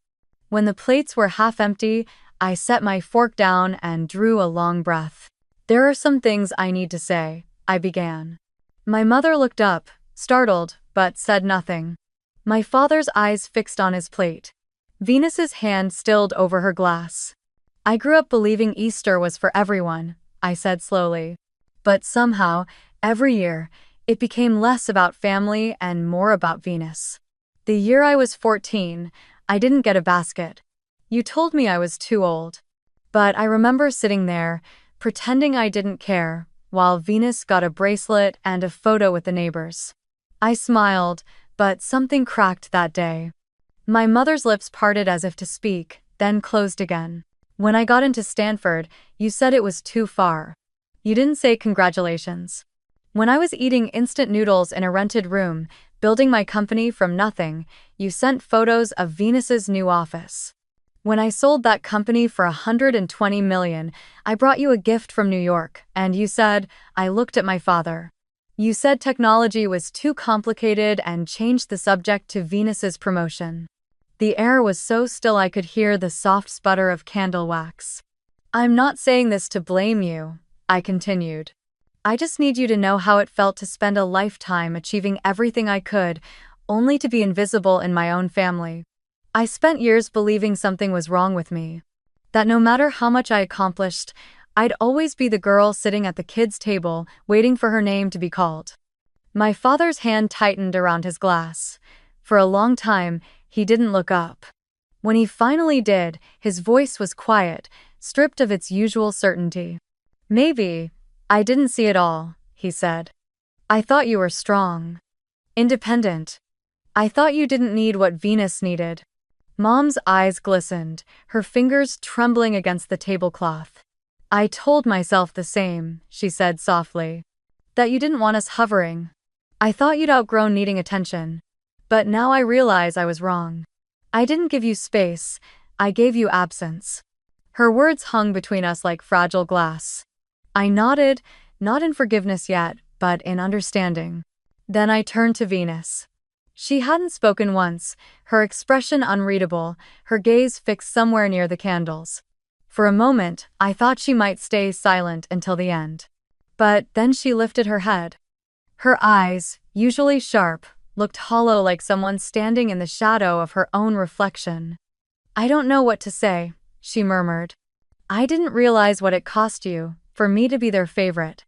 A: When the plates were half empty, I set my fork down and drew a long breath. "There are some things I need to say," I began. My mother looked up, startled, but said nothing. My father's eyes fixed on his plate. Venus's hand stilled over her glass. "I grew up believing Easter was for everyone," I said slowly. "But somehow, every year, it became less about family and more about Venus. The year I was 14, I didn't get a basket. You told me I was too old. But I remember sitting there, pretending I didn't care, while Venus got a bracelet and a photo with the neighbors. I smiled, but something cracked that day." My mother's lips parted as if to speak, then closed again. "When I got into Stanford, you said it was too far. You didn't say congratulations. When I was eating instant noodles in a rented room, building my company from nothing, you sent photos of Venus's new office. When I sold that company for $120 million, I brought you a gift from New York, and you said, I looked at my father. You said technology was too complicated and changed the subject to Venus's promotion." The air was so still I could hear the soft sputter of candle wax. "I'm not saying this to blame you," I continued. "I just need you to know how it felt to spend a lifetime achieving everything I could, only to be invisible in my own family. I spent years believing something was wrong with me. That no matter how much I accomplished, I'd always be the girl sitting at the kids' table, waiting for her name to be called." My father's hand tightened around his glass. For a long time, he didn't look up. When he finally did, his voice was quiet, stripped of its usual certainty. "Maybe I didn't see it all," he said. "I thought you were strong. Independent. I thought you didn't need what Venus needed." Mom's eyes glistened, her fingers trembling against the tablecloth. "I told myself the same," she said softly. "That you didn't want us hovering. I thought you'd outgrown needing attention. But now I realize I was wrong. I didn't give you space, I gave you absence." Her words hung between us like fragile glass. I nodded, not in forgiveness yet, but in understanding. Then I turned to Venus. She hadn't spoken once, her expression unreadable, her gaze fixed somewhere near the candles. For a moment, I thought she might stay silent until the end. But then she lifted her head. Her eyes, usually sharp, looked hollow like someone standing in the shadow of her own reflection. "I don't know what to say," she murmured. "I didn't realize what it cost you, for me to be their favorite.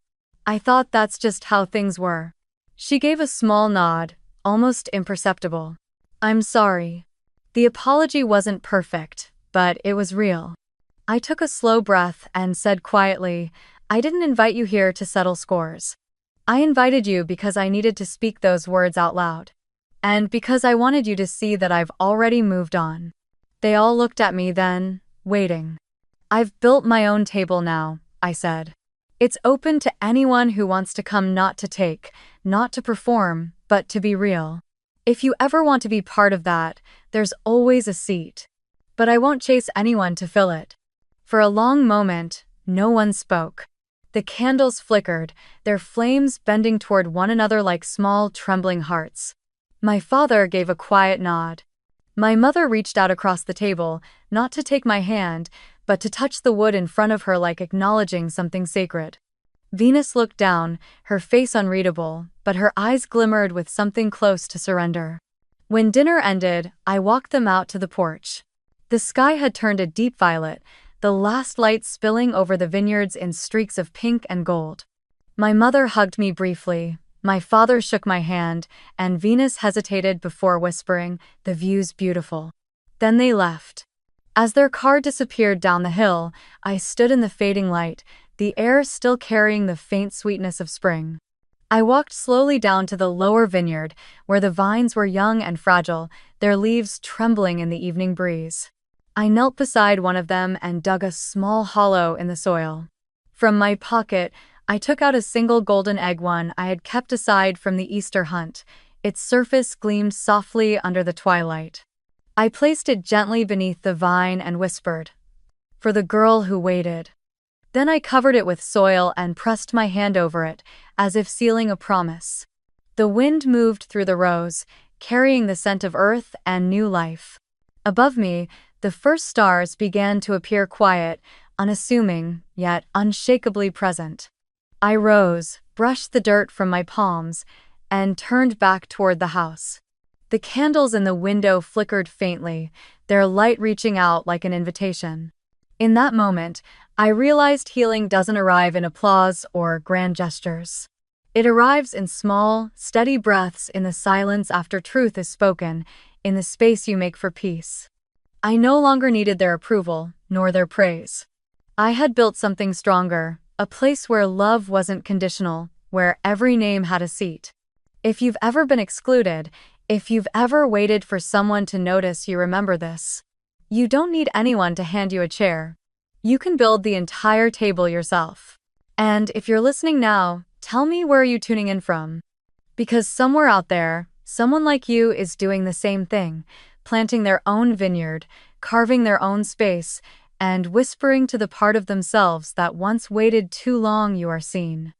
A: I thought that's just how things were." She gave a small nod, almost imperceptible. "I'm sorry." The apology wasn't perfect, but it was real. I took a slow breath and said quietly, "I didn't invite you here to settle scores. I invited you because I needed to speak those words out loud. And because I wanted you to see that I've already moved on." They all looked at me then, waiting. "I've built my own table now," I said. "It's open to anyone who wants to come, not to take, not to perform, but to be real. If you ever want to be part of that, there's always a seat. But I won't chase anyone to fill it." For a long moment, no one spoke. The candles flickered, their flames bending toward one another like small, trembling hearts. My father gave a quiet nod. My mother reached out across the table, not to take my hand, but to touch the wood in front of her like acknowledging something sacred. Venus looked down, her face unreadable, but her eyes glimmered with something close to surrender. When dinner ended, I walked them out to the porch. The sky had turned a deep violet, the last light spilling over the vineyards in streaks of pink and gold. My mother hugged me briefly, my father shook my hand, and Venus hesitated before whispering, "The view's beautiful." Then they left. As their car disappeared down the hill, I stood in the fading light, the air still carrying the faint sweetness of spring. I walked slowly down to the lower vineyard, where the vines were young and fragile, their leaves trembling in the evening breeze. I knelt beside one of them and dug a small hollow in the soil. From my pocket, I took out a single golden egg one I had kept aside from the Easter hunt. Its surface gleamed softly under the twilight. I placed it gently beneath the vine and whispered, "For the girl who waited." Then I covered it with soil and pressed my hand over it, as if sealing a promise. The wind moved through the rows, carrying the scent of earth and new life. Above me, The first stars began to appear quiet, unassuming, yet unshakably present. I rose, brushed the dirt from my palms, and turned back toward the house. The candles in the window flickered faintly, their light reaching out like an invitation. In that moment, I realized healing doesn't arrive in applause or grand gestures. It arrives in small, steady breaths in the silence after truth is spoken, in the space you make for peace. I no longer needed their approval, nor their praise. I had built something stronger, a place where love wasn't conditional, where every name had a seat. If you've ever been excluded, if you've ever waited for someone to notice you, remember this. You don't need anyone to hand you a chair. You can build the entire table yourself. And if you're listening now, tell me, where are you tuning in from? Because somewhere out there, someone like you is doing the same thing, planting their own vineyard, carving their own space, and whispering to the part of themselves that once waited too long. You are seen.